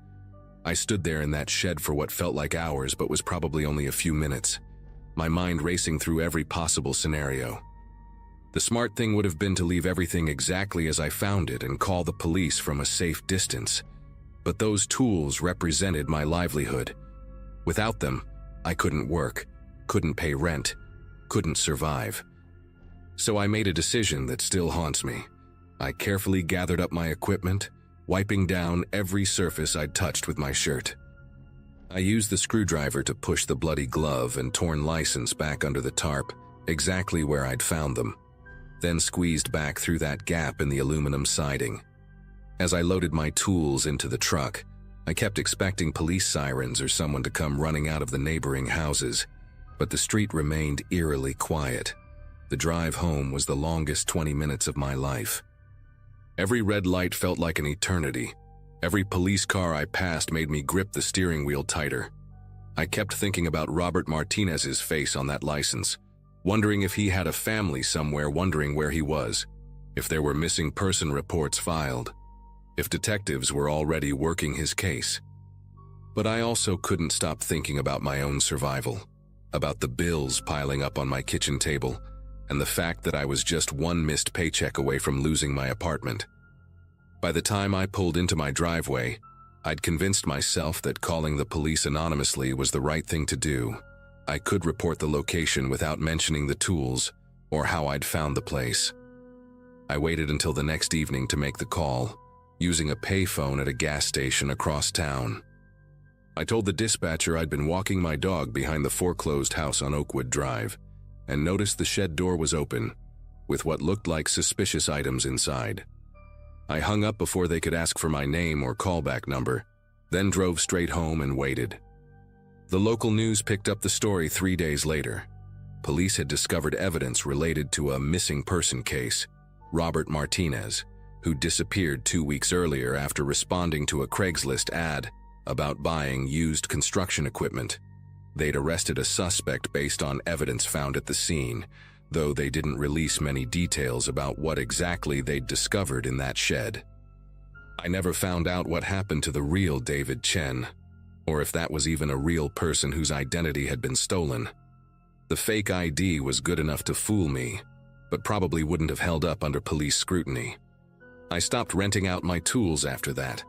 I stood there in that shed for what felt like hours but was probably only a few minutes, my mind racing through every possible scenario. The smart thing would have been to leave everything exactly as I found it and call the police from a safe distance. But those tools represented my livelihood. Without them, I couldn't work, couldn't pay rent, couldn't survive. So I made a decision that still haunts me. I carefully gathered up my equipment, wiping down every surface I'd touched with my shirt. I used the screwdriver to push the bloody glove and torn license back under the tarp, exactly where I'd found them, then squeezed back through that gap in the aluminum siding. As I loaded my tools into the truck, I kept expecting police sirens or someone to come running out of the neighboring houses, but the street remained eerily quiet. The drive home was the longest 20 minutes of my life. Every red light felt like an eternity. Every police car I passed made me grip the steering wheel tighter. I kept thinking about Robert Martinez's face on that license, wondering if he had a family somewhere, wondering where he was, if there were missing person reports filed, if detectives were already working his case. But I also couldn't stop thinking about my own survival, about the bills piling up on my kitchen table, and the fact that I was just one missed paycheck away from losing my apartment. By the time I pulled into my driveway, I'd convinced myself that calling the police anonymously was the right thing to do. I could report the location without mentioning the tools or how I'd found the place. I waited until the next evening to make the call, using a payphone at a gas station across town. I told the dispatcher I'd been walking my dog behind the foreclosed house on Oakwood Drive and noticed the shed door was open, with what looked like suspicious items inside. I hung up before they could ask for my name or callback number, then drove straight home and waited. The local news picked up the story 3 days later. Police had discovered evidence related to a missing person case, Robert Martinez, who disappeared 2 weeks earlier after responding to a Craigslist ad about buying used construction equipment. They'd arrested a suspect based on evidence found at the scene, though they didn't release many details about what exactly they'd discovered in that shed. I never found out what happened to the real David Chen, or if that was even a real person whose identity had been stolen. The fake ID was good enough to fool me, but probably wouldn't have held up under police scrutiny. I stopped renting out my tools after that.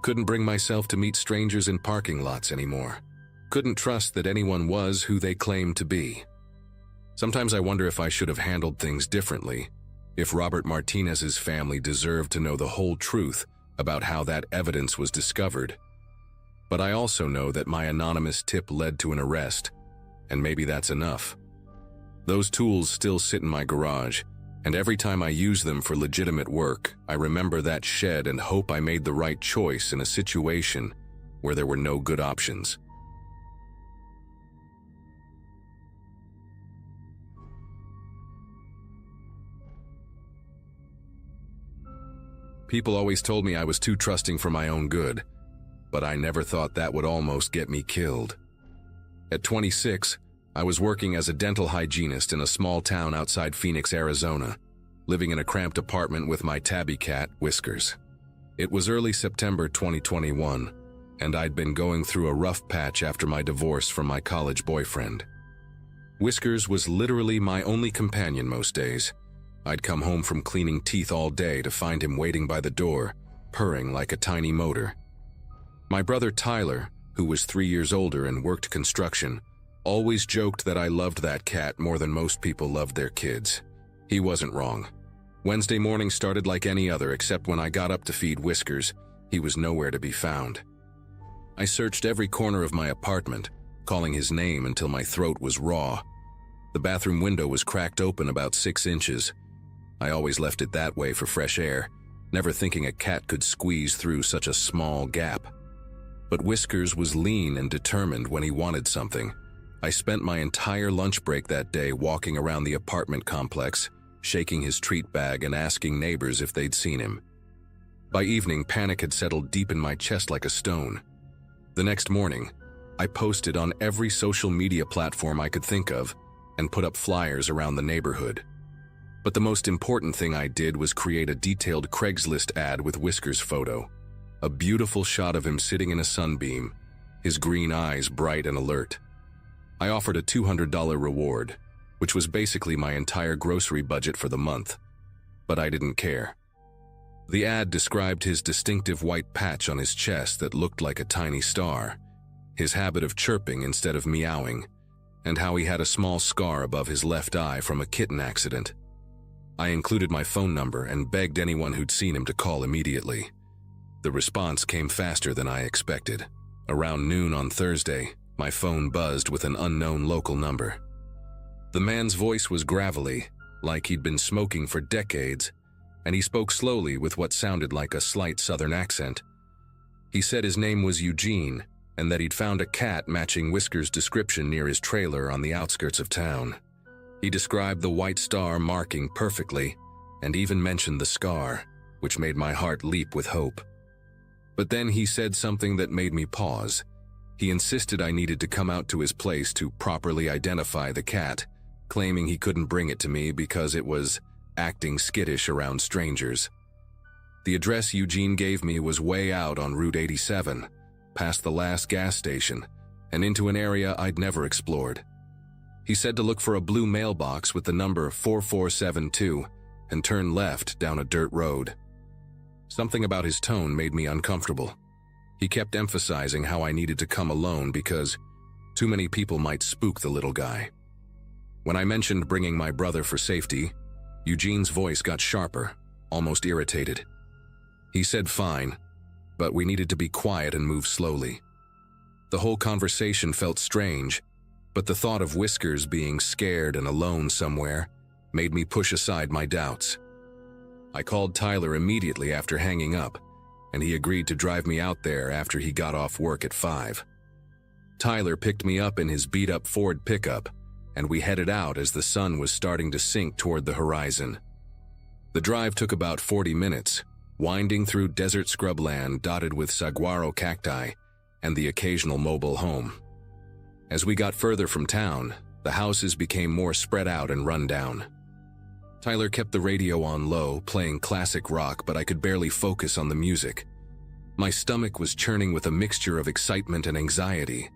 Couldn't bring myself to meet strangers in parking lots anymore. Couldn't trust that anyone was who they claimed to be. Sometimes I wonder if I should have handled things differently, if Robert Martinez's family deserved to know the whole truth about how that evidence was discovered. But I also know that my anonymous tip led to an arrest, and maybe that's enough. Those tools still sit in my garage, and every time I use them for legitimate work, I remember that shed and hope I made the right choice in a situation where there were no good options. People always told me I was too trusting for my own good, but I never thought that would almost get me killed. At 26, I was working as a dental hygienist in a small town outside Phoenix, Arizona, living in a cramped apartment with my tabby cat, Whiskers. It was early September 2021, and I'd been going through a rough patch after my divorce from my college boyfriend. Whiskers was literally my only companion most days. I'd come home from cleaning teeth all day to find him waiting by the door, purring like a tiny motor. My brother Tyler, who was 3 years older and worked construction, always joked that I loved that cat more than most people loved their kids. He wasn't wrong. Wednesday morning started like any other, except when I got up to feed Whiskers, he was nowhere to be found. I searched every corner of my apartment, calling his name until my throat was raw. The bathroom window was cracked open about 6 inches. I always left it that way for fresh air, never thinking a cat could squeeze through such a small gap. But Whiskers was lean and determined when he wanted something. I spent my entire lunch break that day walking around the apartment complex, shaking his treat bag and asking neighbors if they'd seen him. By evening, panic had settled deep in my chest like a stone. The next morning, I posted on every social media platform I could think of and put up flyers around the neighborhood. But the most important thing I did was create a detailed Craigslist ad with Whiskers' photo. A beautiful shot of him sitting in a sunbeam, his green eyes bright and alert. I offered a $200 reward, which was basically my entire grocery budget for the month. But I didn't care. The ad described his distinctive white patch on his chest that looked like a tiny star, his habit of chirping instead of meowing, and how he had a small scar above his left eye from a kitten accident. I included my phone number and begged anyone who'd seen him to call immediately. The response came faster than I expected. Around noon on Thursday, my phone buzzed with an unknown local number. The man's voice was gravelly, like he'd been smoking for decades, and he spoke slowly with what sounded like a slight southern accent. He said his name was Eugene, and that he'd found a cat matching Whiskers' description near his trailer on the outskirts of town. He described the white star marking perfectly, and even mentioned the scar, which made my heart leap with hope. But then he said something that made me pause. He insisted I needed to come out to his place to properly identify the cat, claiming he couldn't bring it to me because it was acting skittish around strangers. The address Eugene gave me was way out on Route 87, past the last gas station, and into an area I'd never explored. He said to look for a blue mailbox with the number 4472 and turn left down a dirt road. Something about his tone made me uncomfortable. He kept emphasizing how I needed to come alone because too many people might spook the little guy. When I mentioned bringing my brother for safety, Eugene's voice got sharper, almost irritated. He said fine, but we needed to be quiet and move slowly. The whole conversation felt strange, but the thought of Whiskers being scared and alone somewhere made me push aside my doubts. I called Tyler immediately after hanging up, and he agreed to drive me out there after he got off work at 5. Tyler picked me up in his beat-up Ford pickup, and we headed out as the sun was starting to sink toward the horizon. The drive took about 40 minutes, winding through desert scrubland dotted with saguaro cacti and the occasional mobile home. As we got further from town, the houses became more spread out and run down. Tyler kept the radio on low, playing classic rock, but I could barely focus on the music. My stomach was churning with a mixture of excitement and anxiety.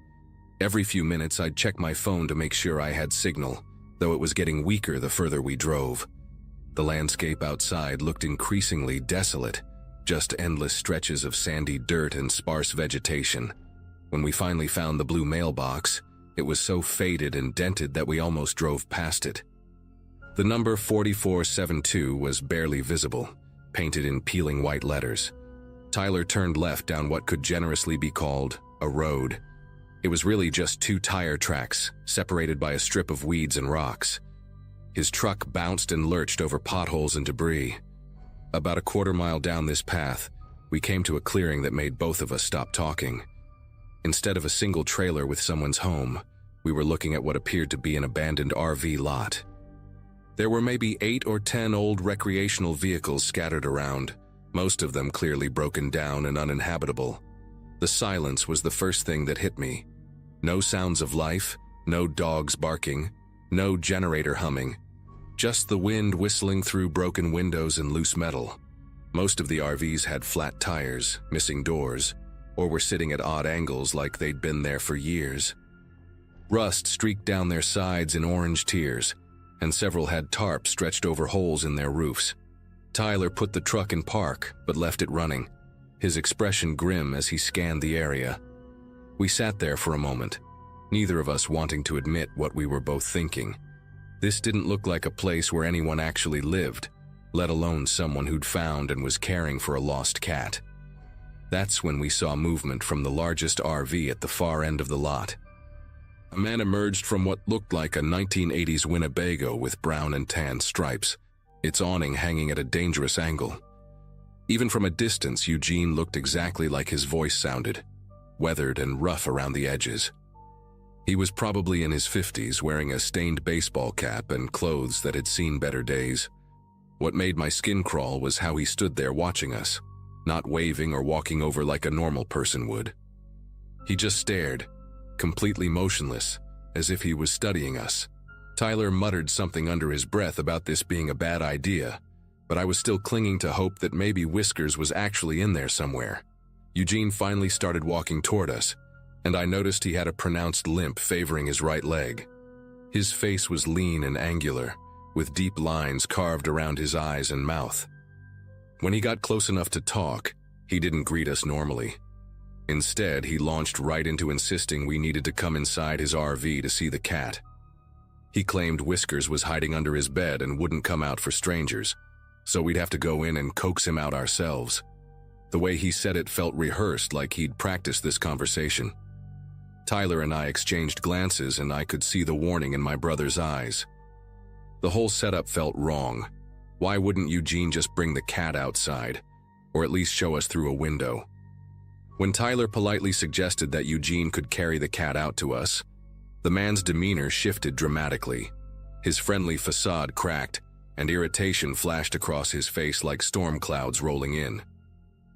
Every few minutes I'd check my phone to make sure I had signal, though it was getting weaker the further we drove. The landscape outside looked increasingly desolate, just endless stretches of sandy dirt and sparse vegetation. When we finally found the blue mailbox, it was so faded and dented that we almost drove past it. The number 4472 was barely visible, painted in peeling white letters. Tyler turned left down what could generously be called a road. It was really just 2 tire tracks, separated by a strip of weeds and rocks. His truck bounced and lurched over potholes and debris. About a quarter-mile down this path, we came to a clearing that made both of us stop talking. Instead of a single trailer with someone's home, we were looking at what appeared to be an abandoned RV lot. There were maybe 8 or 10 old recreational vehicles scattered around, most of them clearly broken down and uninhabitable. The silence was the first thing that hit me. No sounds of life, no dogs barking, no generator humming. Just the wind whistling through broken windows and loose metal. Most of the RVs had flat tires, missing doors, or were sitting at odd angles like they'd been there for years. Rust streaked down their sides in orange tears, and several had tarps stretched over holes in their roofs. Tyler put the truck in park, but left it running, his expression grim as he scanned the area. We sat there for a moment, neither of us wanting to admit what we were both thinking. This didn't look like a place where anyone actually lived, let alone someone who'd found and was caring for a lost cat. That's when we saw movement from the largest RV at the far end of the lot. A man emerged from what looked like a 1980s Winnebago with brown and tan stripes, its awning hanging at a dangerous angle. Even from a distance, Eugene looked exactly like his voice sounded. weathered and rough around the edges. He was probably in his 50s, wearing a stained baseball cap and clothes that had seen better days. What made my skin crawl was how he stood there watching us, not waving or walking over like a normal person would. He just stared, completely motionless, as if he was studying us. Tyler muttered something under his breath about this being a bad idea, but I was still clinging to hope that maybe Whiskers was actually in there somewhere. Eugene finally started walking toward us, and I noticed he had a pronounced limp favoring his right leg. His face was lean and angular, with deep lines carved around his eyes and mouth. When he got close enough to talk, he didn't greet us normally. Instead, he launched right into insisting we needed to come inside his RV to see the cat. He claimed Whiskers was hiding under his bed and wouldn't come out for strangers, so we'd have to go in and coax him out ourselves. The way he said it felt rehearsed, like he'd practiced this conversation. Tyler and I exchanged glances, and I could see the warning in my brother's eyes. The whole setup felt wrong. Why wouldn't Eugene just bring the cat outside, or at least show us through a window? When Tyler politely suggested that Eugene could carry the cat out to us, the man's demeanor shifted dramatically. His friendly facade cracked, and irritation flashed across his face like storm clouds rolling in.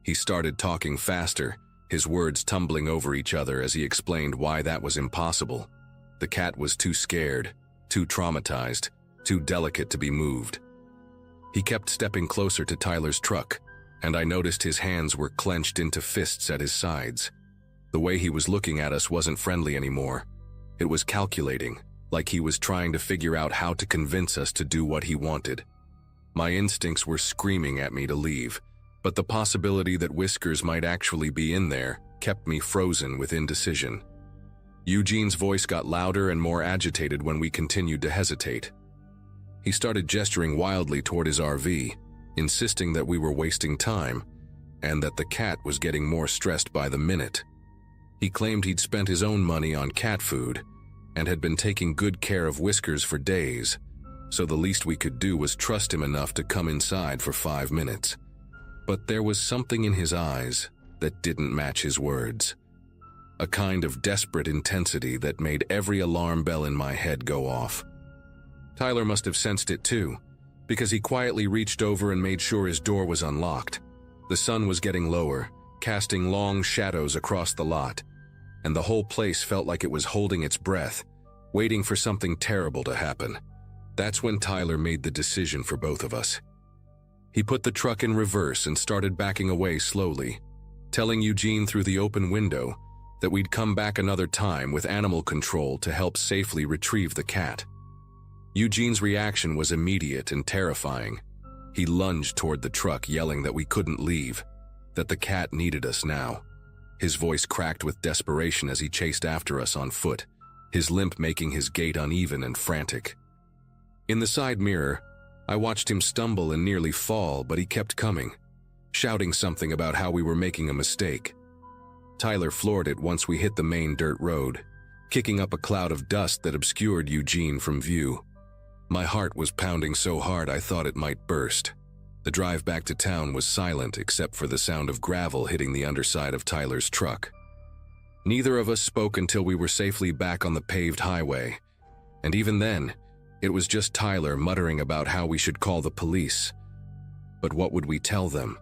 He started talking faster, his words tumbling over each other as he explained why that was impossible. The cat was too scared, too traumatized, too delicate to be moved. He kept stepping closer to Tyler's truck, and I noticed his hands were clenched into fists at his sides. The way he was looking at us wasn't friendly anymore. It was calculating, like he was trying to figure out how to convince us to do what he wanted. My instincts were screaming at me to leave, but the possibility that Whiskers might actually be in there kept me frozen with indecision. Eugene's voice got louder and more agitated when we continued to hesitate. He started gesturing wildly toward his RV, insisting that we were wasting time, and that the cat was getting more stressed by the minute. He claimed he'd spent his own money on cat food, and had been taking good care of Whiskers for days, so the least we could do was trust him enough to come inside for 5 minutes. But there was something in his eyes that didn't match his words. A kind of desperate intensity that made every alarm bell in my head go off. Tyler must have sensed it too, because he quietly reached over and made sure his door was unlocked. The sun was getting lower, casting long shadows across the lot, and the whole place felt like it was holding its breath, waiting for something terrible to happen. That's when Tyler made the decision for both of us. He put the truck in reverse and started backing away slowly, telling Eugene through the open window that we'd come back another time with animal control to help safely retrieve the cat. Eugene's reaction was immediate and terrifying. He lunged toward the truck, yelling that we couldn't leave, that the cat needed us now. His voice cracked with desperation as he chased after us on foot, his limp making his gait uneven and frantic. In the side mirror, I watched him stumble and nearly fall, but he kept coming, shouting something about how we were making a mistake. Tyler floored it once we hit the main dirt road, kicking up a cloud of dust that obscured Eugene from view. My heart was pounding so hard I thought it might burst. The drive back to town was silent except for the sound of gravel hitting the underside of Tyler's truck. Neither of us spoke until we were safely back on the paved highway, and even then, it was just Tyler muttering about how we should call the police. But what would we tell them?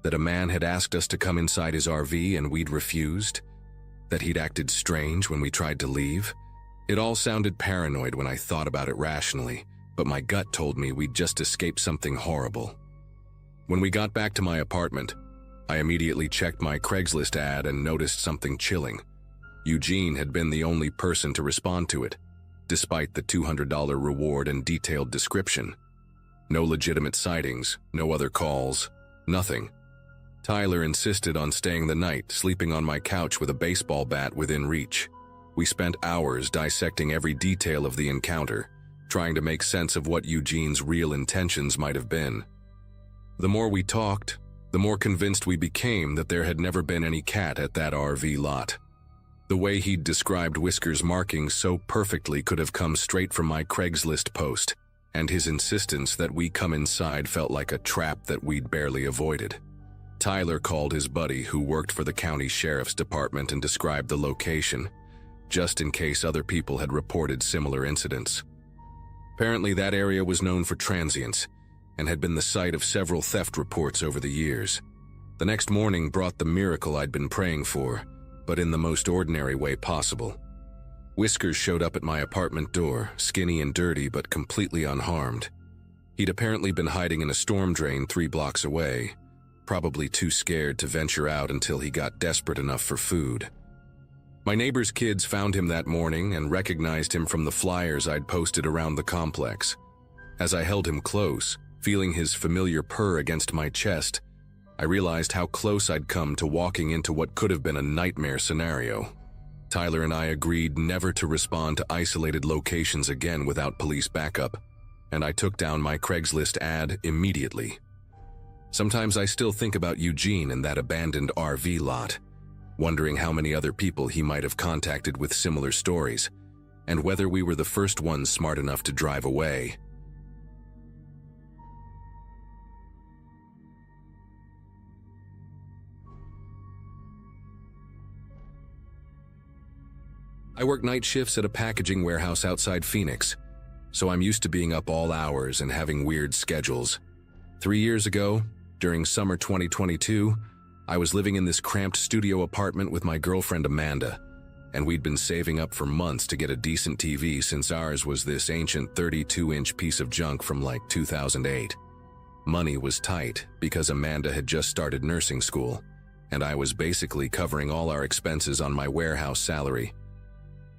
That a man had asked us to come inside his RV and we'd refused? That he'd acted strange when we tried to leave? It all sounded paranoid when I thought about it rationally, but my gut told me we'd just escaped something horrible. When we got back to my apartment, I immediately checked my Craigslist ad and noticed something chilling. Eugene had been the only person to respond to it, despite the $200 reward and detailed description. No legitimate sightings, no other calls, nothing. Tyler insisted on staying the night, sleeping on my couch with a baseball bat within reach. We spent hours dissecting every detail of the encounter, trying to make sense of what Eugene's real intentions might have been. The more we talked, the more convinced we became that there had never been any cat at that RV lot. The way he'd described Whiskers' markings so perfectly could have come straight from my Craigslist post, and his insistence that we come inside felt like a trap that we'd barely avoided. Tyler called his buddy who worked for the county sheriff's department and described the location, just in case other people had reported similar incidents. Apparently, that area was known for transients and had been the site of several theft reports over the years. The next morning brought the miracle I'd been praying for, but in the most ordinary way possible. Whiskers showed up at my apartment door, skinny and dirty but completely unharmed. He'd apparently been hiding in a storm drain 3 blocks away, probably too scared to venture out until he got desperate enough for food. My neighbor's kids found him that morning and recognized him from the flyers I'd posted around the complex. As I held him close, feeling his familiar purr against my chest, I realized how close I'd come to walking into what could have been a nightmare scenario. Tyler and I agreed never to respond to isolated locations again without police backup, and I took down my Craigslist ad immediately. Sometimes I still think about Eugene and that abandoned RV lot, wondering how many other people he might have contacted with similar stories, and whether we were the first ones smart enough to drive away. I work night shifts at a packaging warehouse outside Phoenix, so I'm used to being up all hours and having weird schedules. 3 years ago, during summer 2022, I was living in this cramped studio apartment with my girlfriend Amanda, and we'd been saving up for months to get a decent TV since ours was this ancient 32-inch piece of junk from like 2008. Money was tight because Amanda had just started nursing school, and I was basically covering all our expenses on my warehouse salary.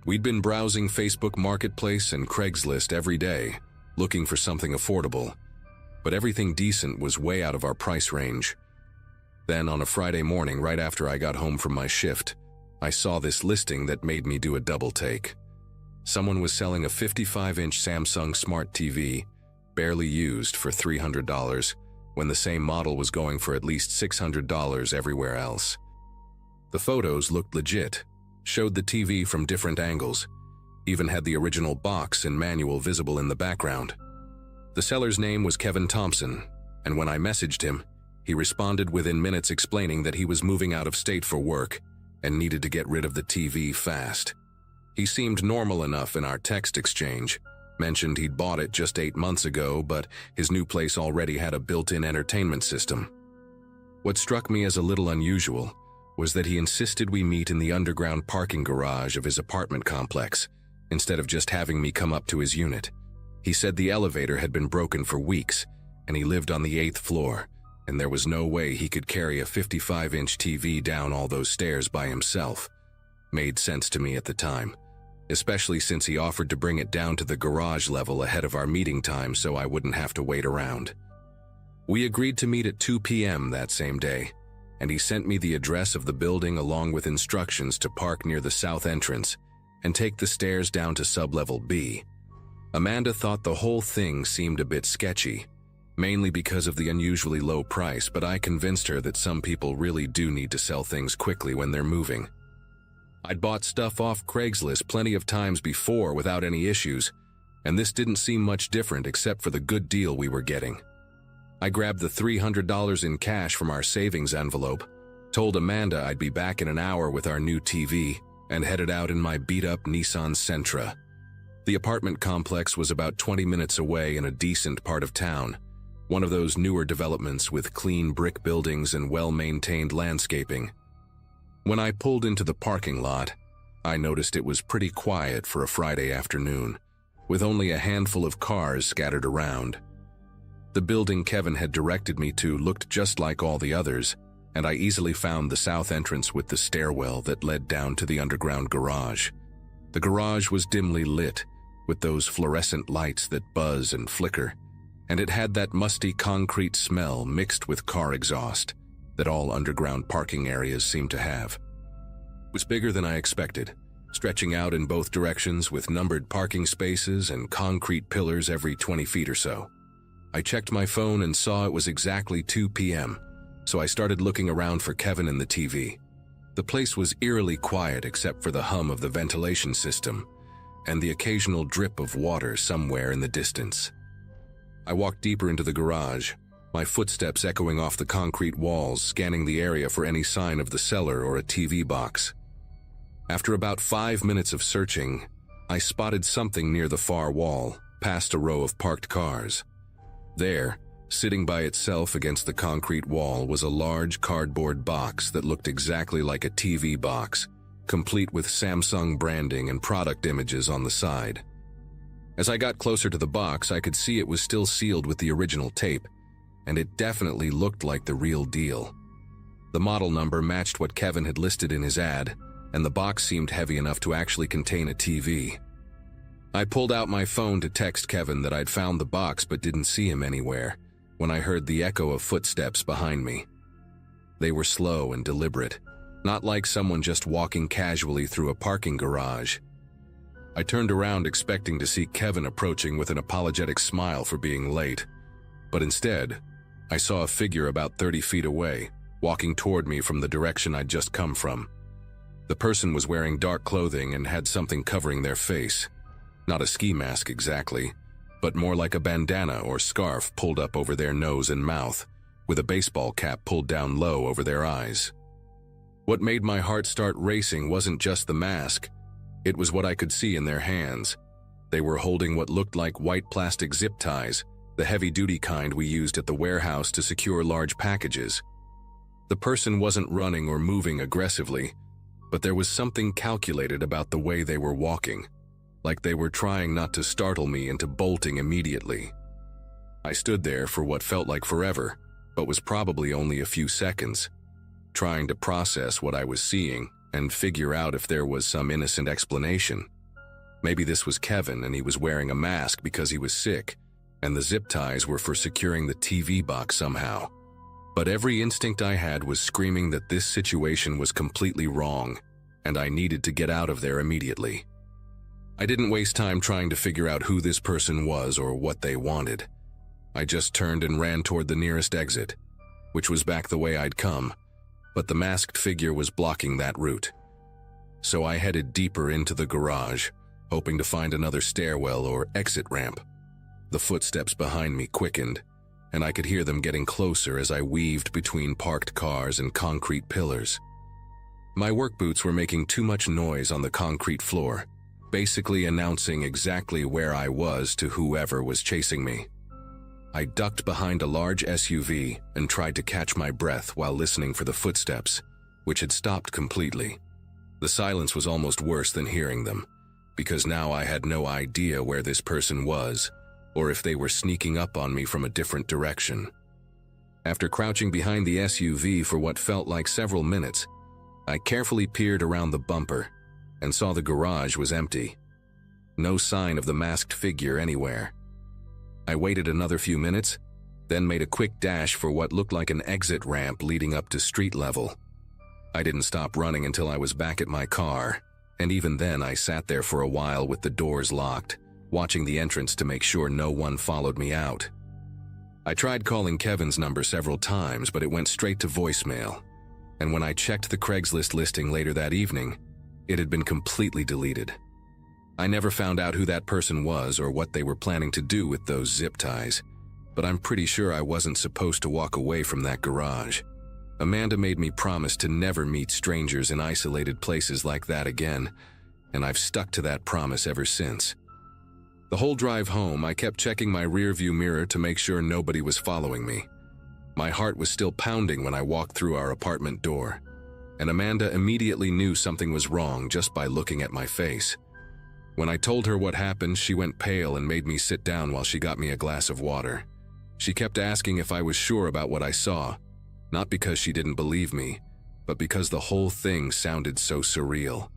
We'd been browsing Facebook Marketplace and Craigslist every day, looking for something affordable, but everything decent was way out of our price range. Then on a Friday morning, right after I got home from my shift, I saw this listing that made me do a double take. Someone was selling a 55-inch Samsung Smart TV, barely used, for $300, when the same model was going for at least $600 everywhere else. The photos looked legit, showed the TV from different angles, even had the original box and manual visible in the background. The seller's name was Kevin Thompson, and when I messaged him, he responded within minutes explaining that he was moving out of state for work and needed to get rid of the TV fast. He seemed normal enough in our text exchange, mentioned he'd bought it just 8 months ago, but his new place already had a built-in entertainment system. What struck me as a little unusual was that he insisted we meet in the underground parking garage of his apartment complex, instead of just having me come up to his unit. He said the elevator had been broken for weeks, and he lived on the 8th floor, and there was no way he could carry a 55-inch TV down all those stairs by himself. Made sense to me at the time, especially since he offered to bring it down to the garage level ahead of our meeting time so I wouldn't have to wait around. We agreed to meet at 2 p.m. that same day, and he sent me the address of the building along with instructions to park near the south entrance and take the stairs down to sublevel B. Amanda thought the whole thing seemed a bit sketchy, mainly because of the unusually low price, but I convinced her that some people really do need to sell things quickly when they're moving. I'd bought stuff off Craigslist plenty of times before without any issues, and this didn't seem much different except for the good deal we were getting. I grabbed the $300 in cash from our savings envelope, told Amanda I'd be back in an hour with our new TV, and headed out in my beat-up Nissan Sentra. The apartment complex was about 20 minutes away in a decent part of town, one of those newer developments with clean brick buildings and well-maintained landscaping. When I pulled into the parking lot, I noticed it was pretty quiet for a Friday afternoon, with only a handful of cars scattered around. The building Kevin had directed me to looked just like all the others, and I easily found the south entrance with the stairwell that led down to the underground garage. The garage was dimly lit, with those fluorescent lights that buzz and flicker, and it had that musty concrete smell mixed with car exhaust that all underground parking areas seem to have. It was bigger than I expected, stretching out in both directions with numbered parking spaces and concrete pillars every 20 feet or so. I checked my phone and saw it was exactly 2 p.m., so I started looking around for Kevin and the TV. The place was eerily quiet except for the hum of the ventilation system and the occasional drip of water somewhere in the distance. I walked deeper into the garage, my footsteps echoing off the concrete walls, scanning the area for any sign of the cellar or a TV box. After about 5 minutes of searching, I spotted something near the far wall, past a row of parked cars. There, sitting by itself against the concrete wall, was a large cardboard box that looked exactly like a TV box, complete with Samsung branding and product images on the side. As I got closer to the box, I could see it was still sealed with the original tape, and it definitely looked like the real deal. The model number matched what Kevin had listed in his ad, and the box seemed heavy enough to actually contain a TV. I pulled out my phone to text Kevin that I'd found the box but didn't see him anywhere, when I heard the echo of footsteps behind me. They were slow and deliberate, not like someone just walking casually through a parking garage. I turned around expecting to see Kevin approaching with an apologetic smile for being late, but instead, I saw a figure about 30 feet away, walking toward me from the direction I'd just come from. The person was wearing dark clothing and had something covering their face. Not a ski mask exactly, but more like a bandana or scarf pulled up over their nose and mouth, with a baseball cap pulled down low over their eyes. What made my heart start racing wasn't just the mask, it was what I could see in their hands. They were holding what looked like white plastic zip ties, the heavy-duty kind we used at the warehouse to secure large packages. The person wasn't running or moving aggressively, but there was something calculated about the way they were walking, like they were trying not to startle me into bolting immediately. I stood there for what felt like forever, but was probably only a few seconds, trying to process what I was seeing and figure out if there was some innocent explanation. Maybe this was Kevin and he was wearing a mask because he was sick, and the zip ties were for securing the TV box somehow. But every instinct I had was screaming that this situation was completely wrong, and I needed to get out of there immediately. I didn't waste time trying to figure out who this person was or what they wanted. I just turned and ran toward the nearest exit, which was back the way I'd come, but the masked figure was blocking that route. So I headed deeper into the garage, hoping to find another stairwell or exit ramp. The footsteps behind me quickened, and I could hear them getting closer as I weaved between parked cars and concrete pillars. My work boots were making too much noise on the concrete floor, basically announcing exactly where I was to whoever was chasing me. I ducked behind a large SUV and tried to catch my breath while listening for the footsteps, which had stopped completely. The silence was almost worse than hearing them, because now I had no idea where this person was, or if they were sneaking up on me from a different direction. After crouching behind the SUV for what felt like several minutes, I carefully peered around the bumper and saw the garage was empty. No sign of the masked figure anywhere. I waited another few minutes, then made a quick dash for what looked like an exit ramp leading up to street level. I didn't stop running until I was back at my car, and even then I sat there for a while with the doors locked, watching the entrance to make sure no one followed me out. I tried calling Kevin's number several times, but it went straight to voicemail, and when I checked the Craigslist listing later that evening, it had been completely deleted. I never found out who that person was or what they were planning to do with those zip ties, but I'm pretty sure I wasn't supposed to walk away from that garage. Amanda made me promise to never meet strangers in isolated places like that again, and I've stuck to that promise ever since. The whole drive home, I kept checking my rearview mirror to make sure nobody was following me. My heart was still pounding when I walked through our apartment door, and Amanda immediately knew something was wrong just by looking at my face. When I told her what happened, she went pale and made me sit down while she got me a glass of water. She kept asking if I was sure about what I saw, not because she didn't believe me, but because the whole thing sounded so surreal.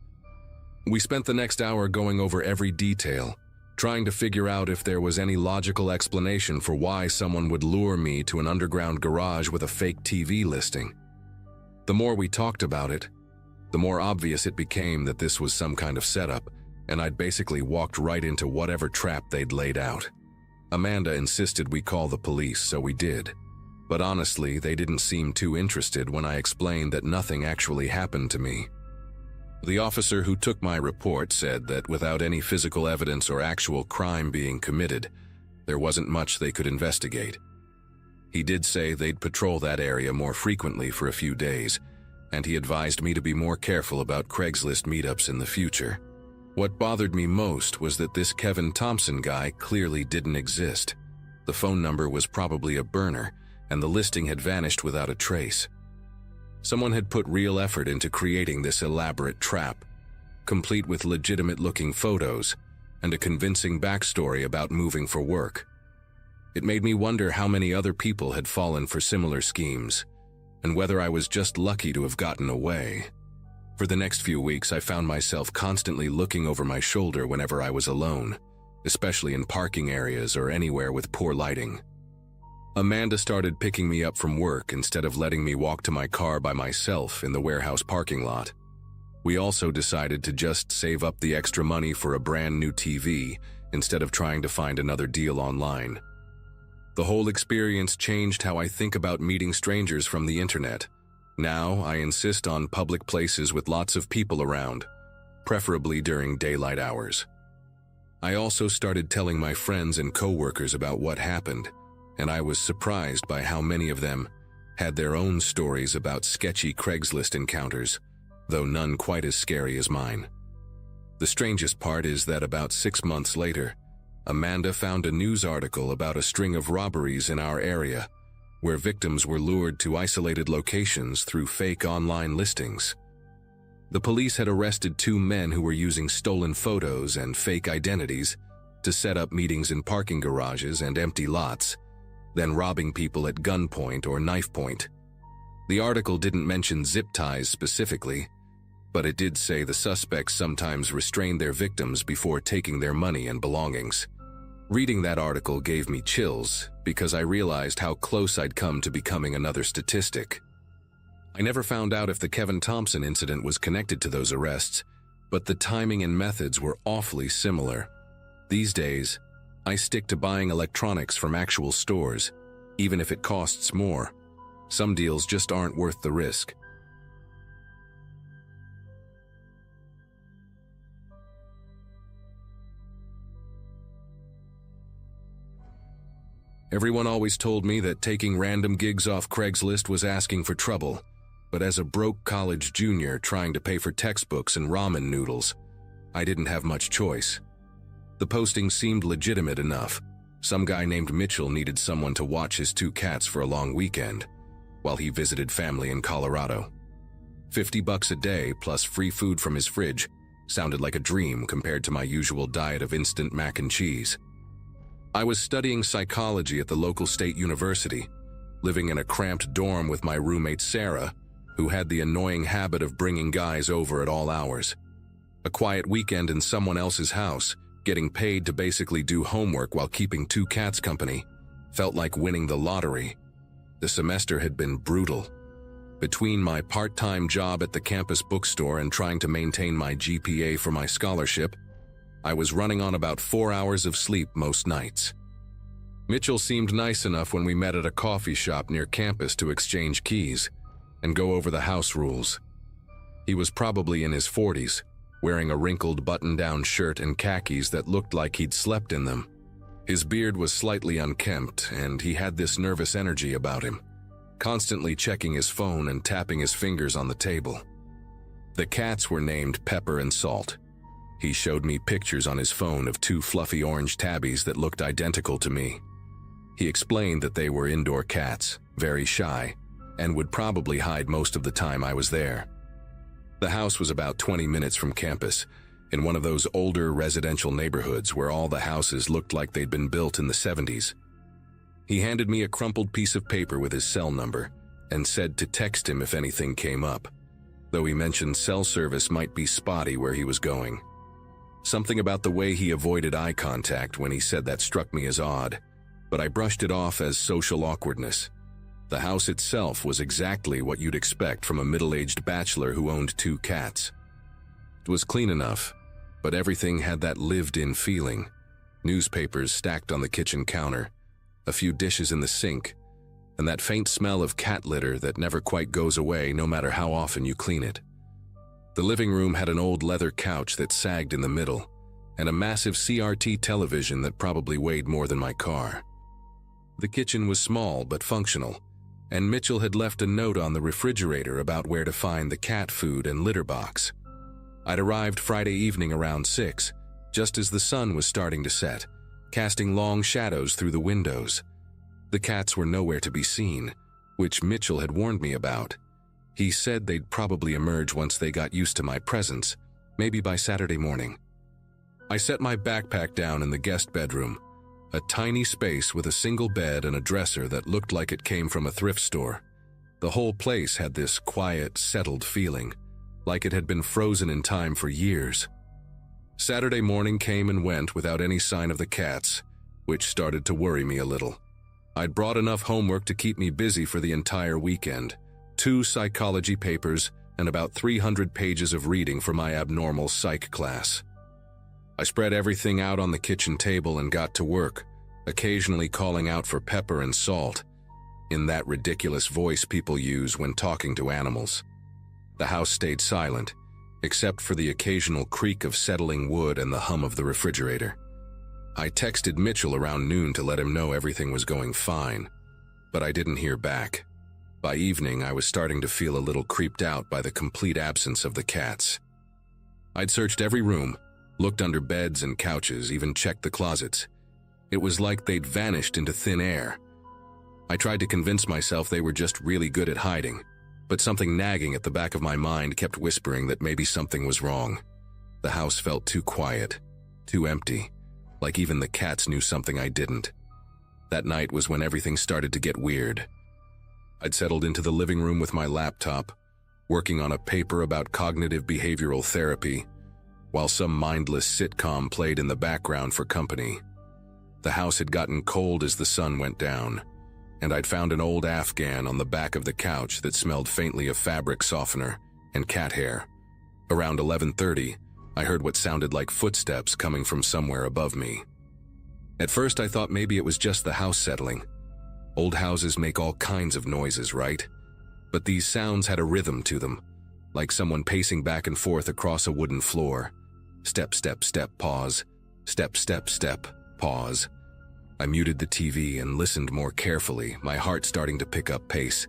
We spent the next hour going over every detail, trying to figure out if there was any logical explanation for why someone would lure me to an underground garage with a fake TV listing. The more we talked about it, the more obvious it became that this was some kind of setup, and I'd basically walked right into whatever trap they'd laid out. Amanda insisted we call the police, so we did. But honestly, they didn't seem too interested when I explained that nothing actually happened to me. The officer who took my report said that without any physical evidence or actual crime being committed, there wasn't much they could investigate. He did say they'd patrol that area more frequently for a few days, and he advised me to be more careful about Craigslist meetups in the future. What bothered me most was that this Kevin Thompson guy clearly didn't exist. The phone number was probably a burner, and the listing had vanished without a trace. Someone had put real effort into creating this elaborate trap, complete with legitimate-looking photos and a convincing backstory about moving for work. It made me wonder how many other people had fallen for similar schemes, and whether I was just lucky to have gotten away. For the next few weeks, I found myself constantly looking over my shoulder whenever I was alone, especially in parking areas or anywhere with poor lighting. Amanda started picking me up from work instead of letting me walk to my car by myself in the warehouse parking lot. We also decided to just save up the extra money for a brand new TV instead of trying to find another deal online. The whole experience changed how I think about meeting strangers from the internet. Now, I insist on public places with lots of people around, preferably during daylight hours. I also started telling my friends and coworkers about what happened, and I was surprised by how many of them had their own stories about sketchy Craigslist encounters, though none quite as scary as mine. The strangest part is that about 6 months later, Amanda found a news article about a string of robberies in our area, where victims were lured to isolated locations through fake online listings. The police had arrested 2 men who were using stolen photos and fake identities to set up meetings in parking garages and empty lots, then robbing people at gunpoint or knife point. The article didn't mention zip ties specifically, but it did say the suspects sometimes restrained their victims before taking their money and belongings. Reading that article gave me chills because I realized how close I'd come to becoming another statistic. I never found out if the Kevin Thompson incident was connected to those arrests, but the timing and methods were awfully similar. These days, I stick to buying electronics from actual stores, even if it costs more. Some deals just aren't worth the risk. Everyone always told me that taking random gigs off Craigslist was asking for trouble, but as a broke college junior trying to pay for textbooks and ramen noodles, I didn't have much choice. The posting seemed legitimate enough. Some guy named Mitchell needed someone to watch his 2 cats for a long weekend, while he visited family in Colorado. $50 a day plus free food from his fridge sounded like a dream compared to my usual diet of instant mac and cheese. I was studying psychology at the local state university, living in a cramped dorm with my roommate Sarah, who had the annoying habit of bringing guys over at all hours. A quiet weekend in someone else's house, getting paid to basically do homework while keeping 2 cats company, felt like winning the lottery. The semester had been brutal. Between my part-time job at the campus bookstore and trying to maintain my GPA for my scholarship, I was running on about 4 hours of sleep most nights. Mitchell seemed nice enough when we met at a coffee shop near campus to exchange keys and go over the house rules. He was probably in his 40s, wearing a wrinkled button-down shirt and khakis that looked like he'd slept in them. His beard was slightly unkempt, and he had this nervous energy about him, constantly checking his phone and tapping his fingers on the table. The cats were named Pepper and Salt. He showed me pictures on his phone of 2 fluffy orange tabbies that looked identical to me. He explained that they were indoor cats, very shy, and would probably hide most of the time I was there. The house was about 20 minutes from campus, in one of those older residential neighborhoods where all the houses looked like they'd been built in the 70s. He handed me a crumpled piece of paper with his cell number and said to text him if anything came up, though he mentioned cell service might be spotty where he was going. Something about the way he avoided eye contact when he said that struck me as odd, but I brushed it off as social awkwardness. The house itself was exactly what you'd expect from a middle-aged bachelor who owned 2 cats. It was clean enough, but everything had that lived-in feeling. Newspapers stacked on the kitchen counter, a few dishes in the sink, and that faint smell of cat litter that never quite goes away no matter how often you clean it. The living room had an old leather couch that sagged in the middle, and a massive CRT television that probably weighed more than my car. The kitchen was small but functional, and Mitchell had left a note on the refrigerator about where to find the cat food and litter box. I'd arrived Friday evening around 6, just as the sun was starting to set, casting long shadows through the windows. The cats were nowhere to be seen, which Mitchell had warned me about. He said they'd probably emerge once they got used to my presence, maybe by Saturday morning. I set my backpack down in the guest bedroom, a tiny space with a single bed and a dresser that looked like it came from a thrift store. The whole place had this quiet, settled feeling, like it had been frozen in time for years. Saturday morning came and went without any sign of the cats, which started to worry me a little. I'd brought enough homework to keep me busy for the entire weekend, 2 psychology papers and about 300 pages of reading for my abnormal psych class. I spread everything out on the kitchen table and got to work, occasionally calling out for pepper and salt, in that ridiculous voice people use when talking to animals. The house stayed silent, except for the occasional creak of settling wood and the hum of the refrigerator. I texted Mitchell around noon to let him know everything was going fine, but I didn't hear back. By evening, I was starting to feel a little creeped out by the complete absence of the cats. I'd searched every room, looked under beds and couches, even checked the closets. It was like they'd vanished into thin air. I tried to convince myself they were just really good at hiding, but something nagging at the back of my mind kept whispering that maybe something was wrong. The house felt too quiet, too empty, like even the cats knew something I didn't. That night was when everything started to get weird. I'd settled into the living room with my laptop, working on a paper about cognitive behavioral therapy, while some mindless sitcom played in the background for company. The house had gotten cold as the sun went down, and I'd found an old Afghan on the back of the couch that smelled faintly of fabric softener and cat hair. Around 11:30, I heard what sounded like footsteps coming from somewhere above me. At first, I thought maybe it was just the house settling. Old houses make all kinds of noises, right? But these sounds had a rhythm to them, like someone pacing back and forth across a wooden floor. Step, step, step, pause. Step, step, step, pause. I muted the TV and listened more carefully, my heart starting to pick up pace.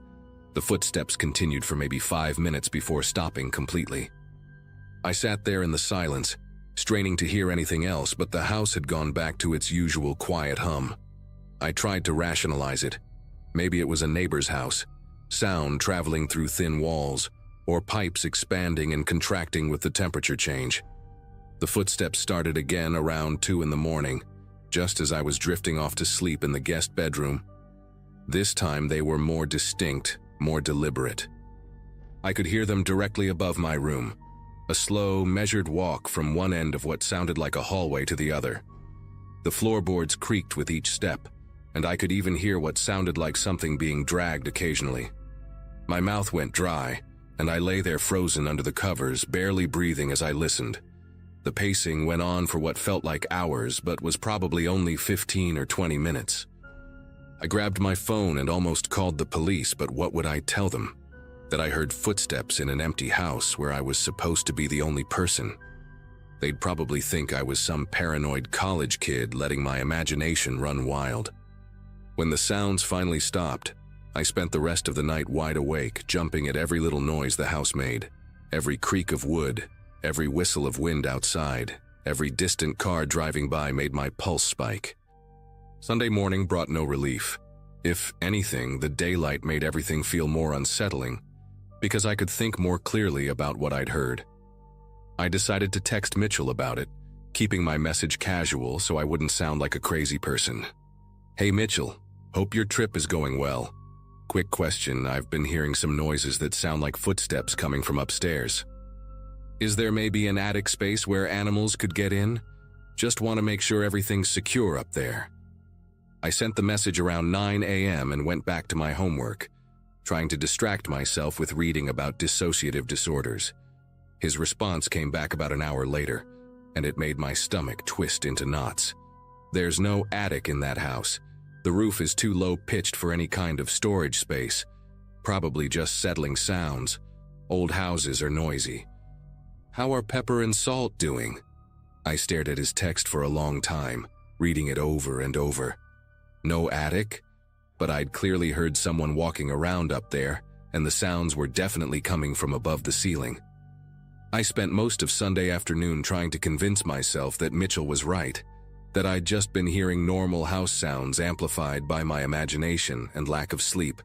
The footsteps continued for maybe 5 minutes before stopping completely. I sat there in the silence, straining to hear anything else, but the house had gone back to its usual quiet hum. I tried to rationalize it. Maybe it was a neighbor's house, sound traveling through thin walls, or pipes expanding and contracting with the temperature change. The footsteps started again around 2 in the morning, just as I was drifting off to sleep in the guest bedroom. This time they were more distinct, more deliberate. I could hear them directly above my room, a slow, measured walk from one end of what sounded like a hallway to the other. The floorboards creaked with each step, and I could even hear what sounded like something being dragged occasionally. My mouth went dry, and I lay there frozen under the covers, barely breathing as I listened. The pacing went on for what felt like hours, but was probably only 15 or 20 minutes. I grabbed my phone and almost called the police, but what would I tell them? That I heard footsteps in an empty house where I was supposed to be the only person. They'd probably think I was some paranoid college kid letting my imagination run wild. When the sounds finally stopped, I spent the rest of the night wide awake, jumping at every little noise the house made, every creak of wood, every whistle of wind outside, every distant car driving by made my pulse spike. Sunday morning brought no relief. If anything, the daylight made everything feel more unsettling, because I could think more clearly about what I'd heard. I decided to text Mitchell about it, keeping my message casual so I wouldn't sound like a crazy person. Hey Mitchell, hope your trip is going well. Quick question, I've been hearing some noises that sound like footsteps coming from upstairs. Is there maybe an attic space where animals could get in? Just want to make sure everything's secure up there. I sent the message around 9 a.m. and went back to my homework, trying to distract myself with reading about dissociative disorders. His response came back about an hour later, and it made my stomach twist into knots. There's no attic in that house. The roof is too low-pitched for any kind of storage space. Probably just settling sounds. Old houses are noisy. How are Pepper and Salt doing? I stared at his text for a long time, reading it over and over. No attic? but I'd clearly heard someone walking around up there, and the sounds were definitely coming from above the ceiling. I spent most of Sunday afternoon trying to convince myself that Mitchell was right, that I'd just been hearing normal house sounds amplified by my imagination and lack of sleep.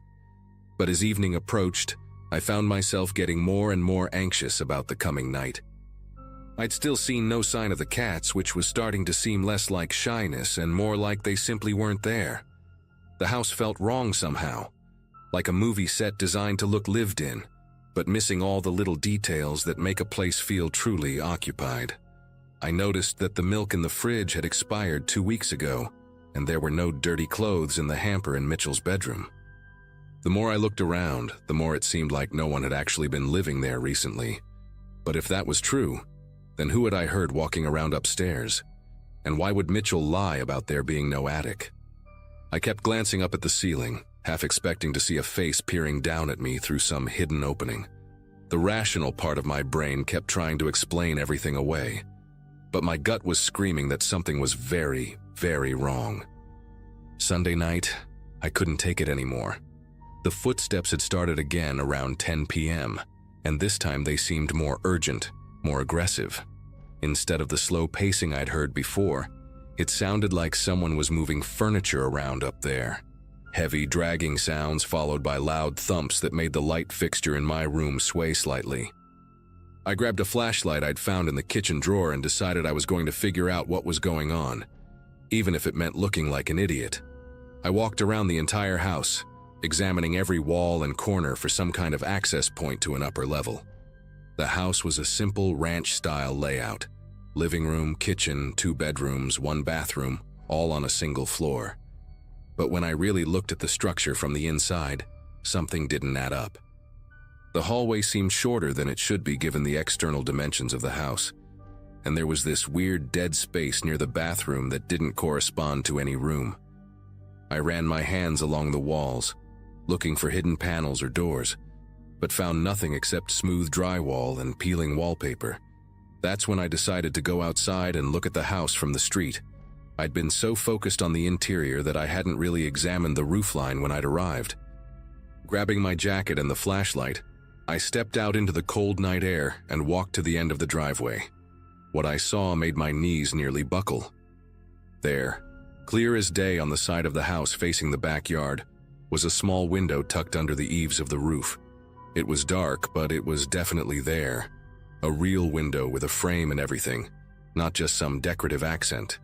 But as evening approached, I found myself getting more and more anxious about the coming night. I'd still seen no sign of the cats, which was starting to seem less like shyness and more like they simply weren't there. The house felt wrong somehow, like a movie set designed to look lived in, but missing all the little details that make a place feel truly occupied. I noticed that the milk in the fridge had expired 2 weeks ago, and there were no dirty clothes in the hamper in Mitchell's bedroom. The more I looked around, the more it seemed like no one had actually been living there recently. But if that was true, then who had I heard walking around upstairs? And why would Mitchell lie about there being no attic? I kept glancing up at the ceiling, half expecting to see a face peering down at me through some hidden opening. The rational part of my brain kept trying to explain everything away, but my gut was screaming that something was very, very wrong. Sunday night, I couldn't take it anymore. The footsteps had started again around 10 p.m., and this time they seemed more urgent, more aggressive. Instead of the slow pacing I'd heard before, it sounded like someone was moving furniture around up there. Heavy, dragging sounds followed by loud thumps that made the light fixture in my room sway slightly. I grabbed a flashlight I'd found in the kitchen drawer and decided I was going to figure out what was going on, even if it meant looking like an idiot. I walked around the entire house, examining every wall and corner for some kind of access point to an upper level. The house was a simple ranch-style layout. Living room, kitchen, 2 bedrooms, 1 bathroom, all on a single floor. But when I really looked at the structure from the inside, something didn't add up. The hallway seemed shorter than it should be given the external dimensions of the house, and there was this weird dead space near the bathroom that didn't correspond to any room. I ran my hands along the walls, looking for hidden panels or doors, but found nothing except smooth drywall and peeling wallpaper. That's when I decided to go outside and look at the house from the street. I'd been so focused on the interior that I hadn't really examined the roofline when I'd arrived. Grabbing my jacket and the flashlight, I stepped out into the cold night air and walked to the end of the driveway. What I saw made my knees nearly buckle. There, clear as day on the side of the house facing the backyard, was a small window tucked under the eaves of the roof. It was dark, but it was definitely there. A real window with a frame and everything, not just some decorative accent.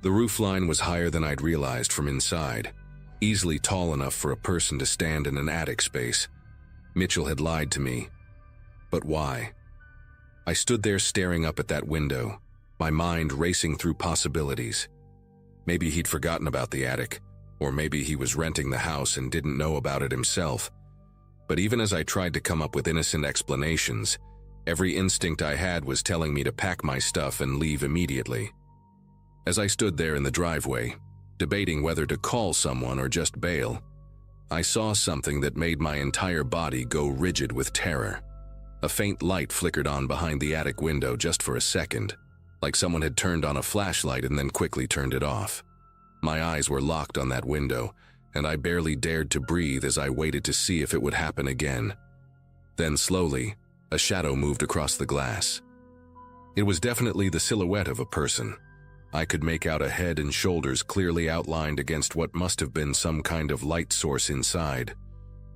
The roofline was higher than I'd realized from inside, easily tall enough for a person to stand in an attic space. Mitchell had lied to me. But why? I stood there staring up at that window, my mind racing through possibilities. Maybe he'd forgotten about the attic, or maybe he was renting the house and didn't know about it himself. But even as I tried to come up with innocent explanations, every instinct I had was telling me to pack my stuff and leave immediately. As I stood there in the driveway, debating whether to call someone or just bail, I saw something that made my entire body go rigid with terror. A faint light flickered on behind the attic window just for a second, like someone had turned on a flashlight and then quickly turned it off. My eyes were locked on that window, and I barely dared to breathe as I waited to see if it would happen again. Then slowly, a shadow moved across the glass. It was definitely the silhouette of a person. I could make out a head and shoulders clearly outlined against what must have been some kind of light source inside.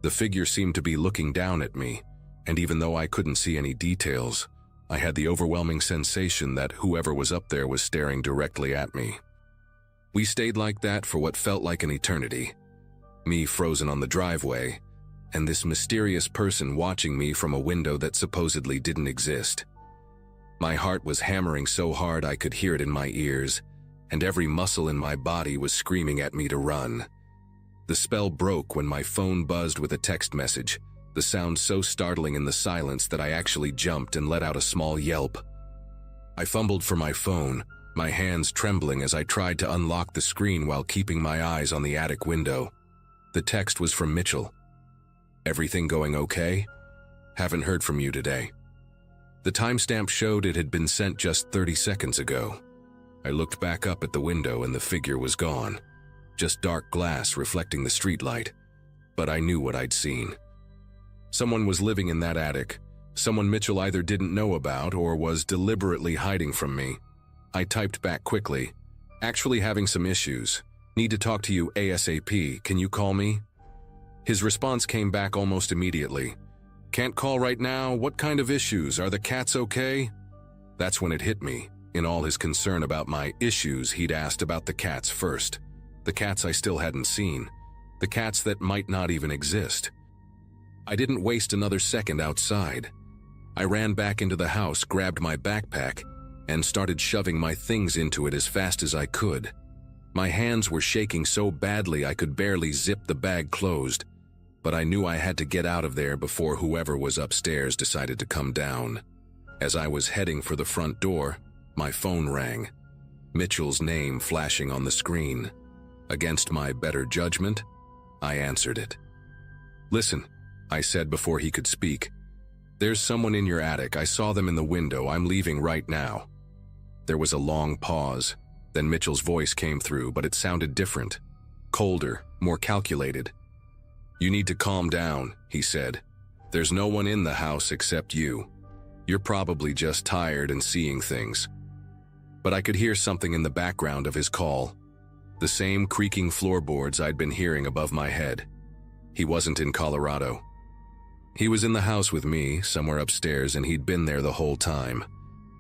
The figure seemed to be looking down at me, and even though I couldn't see any details, I had the overwhelming sensation that whoever was up there was staring directly at me. We stayed like that for what felt like an eternity. Me frozen on the driveway, and this mysterious person watching me from a window that supposedly didn't exist. My heart was hammering so hard I could hear it in my ears, and every muscle in my body was screaming at me to run. The spell broke when my phone buzzed with a text message, the sound so startling in the silence that I actually jumped and let out a small yelp. I fumbled for my phone, my hands trembling as I tried to unlock the screen while keeping my eyes on the attic window. The text was from Mitchell. "Everything going okay? Haven't heard from you today." The timestamp showed it had been sent just 30 seconds ago. I looked back up at the window and the figure was gone. just dark glass reflecting the streetlight. But I knew what I'd seen. Someone was living in that attic, someone Mitchell either didn't know about or was deliberately hiding from me. I typed back quickly, "Actually having some issues. Need to talk to you ASAP, can you call me?" His response came back almost immediately. "Can't call right now, what kind of issues? Are the cats okay?" That's when it hit me. In all his concern about my issues, he'd asked about the cats first. The cats I still hadn't seen. The cats that might not even exist. I didn't waste another second outside. I ran back into the house, grabbed my backpack, and started shoving my things into it as fast as I could. My hands were shaking so badly I could barely zip the bag closed, but I knew I had to get out of there before whoever was upstairs decided to come down. As I was heading for the front door, my phone rang. Mitchell's name flashing on the screen. Against my better judgment, I answered it. "Listen," I said before he could speak. "There's someone in your attic. I saw them in the window. I'm leaving right now." There was a long pause. Then Mitchell's voice came through, but it sounded different. Colder, more calculated. "You need to calm down," he said. "There's no one in the house except you. You're probably just tired and seeing things." But I could hear something in the background of his call. The same creaking floorboards I'd been hearing above my head. He wasn't in Colorado. He was in the house with me, somewhere upstairs, and he'd been there the whole time.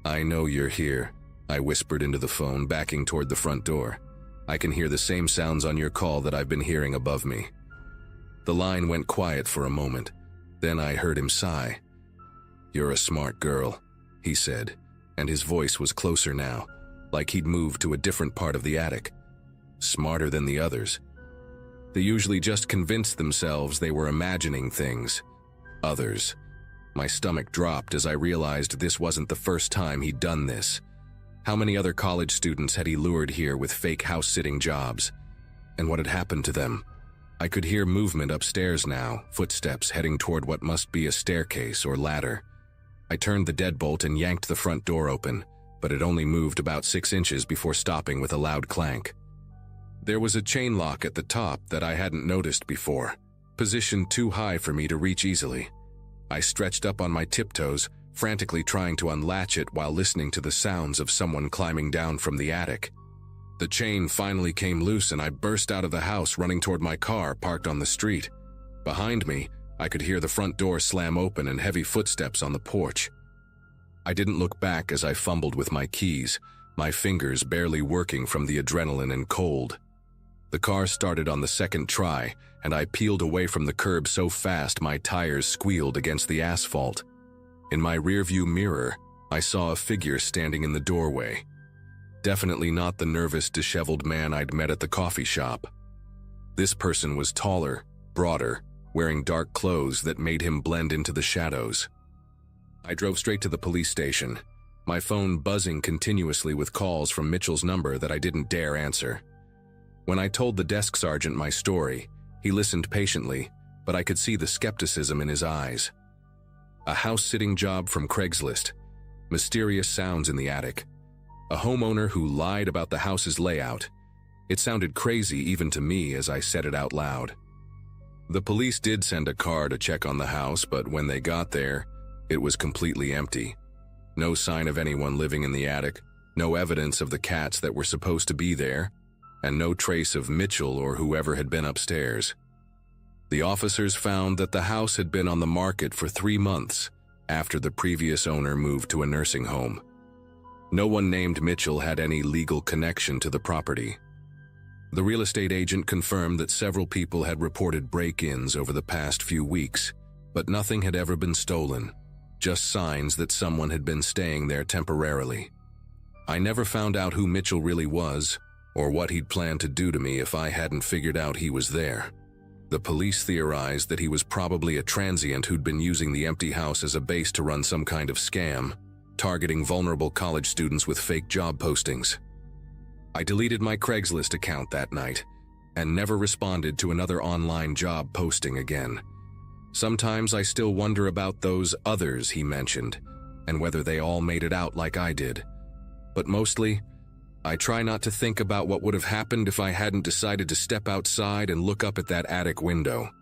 "I know you're here," I whispered into the phone, backing toward the front door. "I can hear the same sounds on your call that I've been hearing above me." The line went quiet for a moment. Then I heard him sigh. "You're a smart girl," he said, and his voice was closer now, like he'd moved to a different part of the attic. Smarter than the others. They usually just convinced themselves they were imagining things. Others. My stomach dropped as I realized this wasn't the first time he'd done this. How many other college students had he lured here with fake house-sitting jobs? And what had happened to them? I could hear movement upstairs now, footsteps heading toward what must be a staircase or ladder. I turned the deadbolt and yanked the front door open, but it only moved about 6 inches before stopping with a loud clank. There was a chain lock at the top that I hadn't noticed before, positioned too high for me to reach easily. I stretched up on my tiptoes, frantically trying to unlatch it while listening to the sounds of someone climbing down from the attic. The chain finally came loose and I burst out of the house, running toward my car parked on the street. Behind me, I could hear the front door slam open and heavy footsteps on the porch. I didn't look back as I fumbled with my keys, my fingers barely working from the adrenaline and cold. The car started on the second try, and I peeled away from the curb so fast my tires squealed against the asphalt. In my rearview mirror, I saw a figure standing in the doorway. Definitely not the nervous, disheveled man I'd met at the coffee shop. This person was taller, broader, wearing dark clothes that made him blend into the shadows. I drove straight to the police station, my phone buzzing continuously with calls from Mitchell's number that I didn't dare answer. When I told the desk sergeant my story, he listened patiently, but I could see the skepticism in his eyes. A house-sitting job from Craigslist, mysterious sounds in the attic, a homeowner who lied about the house's layout. It sounded crazy even to me as I said it out loud. The police did send a car to check on the house, but when they got there, it was completely empty. No sign of anyone living in the attic, no evidence of the cats that were supposed to be there, and no trace of Mitchell or whoever had been upstairs. The officers found that the house had been on the market for 3 months after the previous owner moved to a nursing home. No one named Mitchell had any legal connection to the property. The real estate agent confirmed that several people had reported break-ins over the past few weeks, but nothing had ever been stolen, just signs that someone had been staying there temporarily. I never found out who Mitchell really was, or what he'd planned to do to me if I hadn't figured out he was there. The police theorized that he was probably a transient who'd been using the empty house as a base to run some kind of scam, targeting vulnerable college students with fake job postings. I deleted my Craigslist account that night and never responded to another online job posting again. Sometimes I still wonder about those others he mentioned and whether they all made it out like I did. But mostly, I try not to think about what would have happened if I hadn't decided to step outside and look up at that attic window.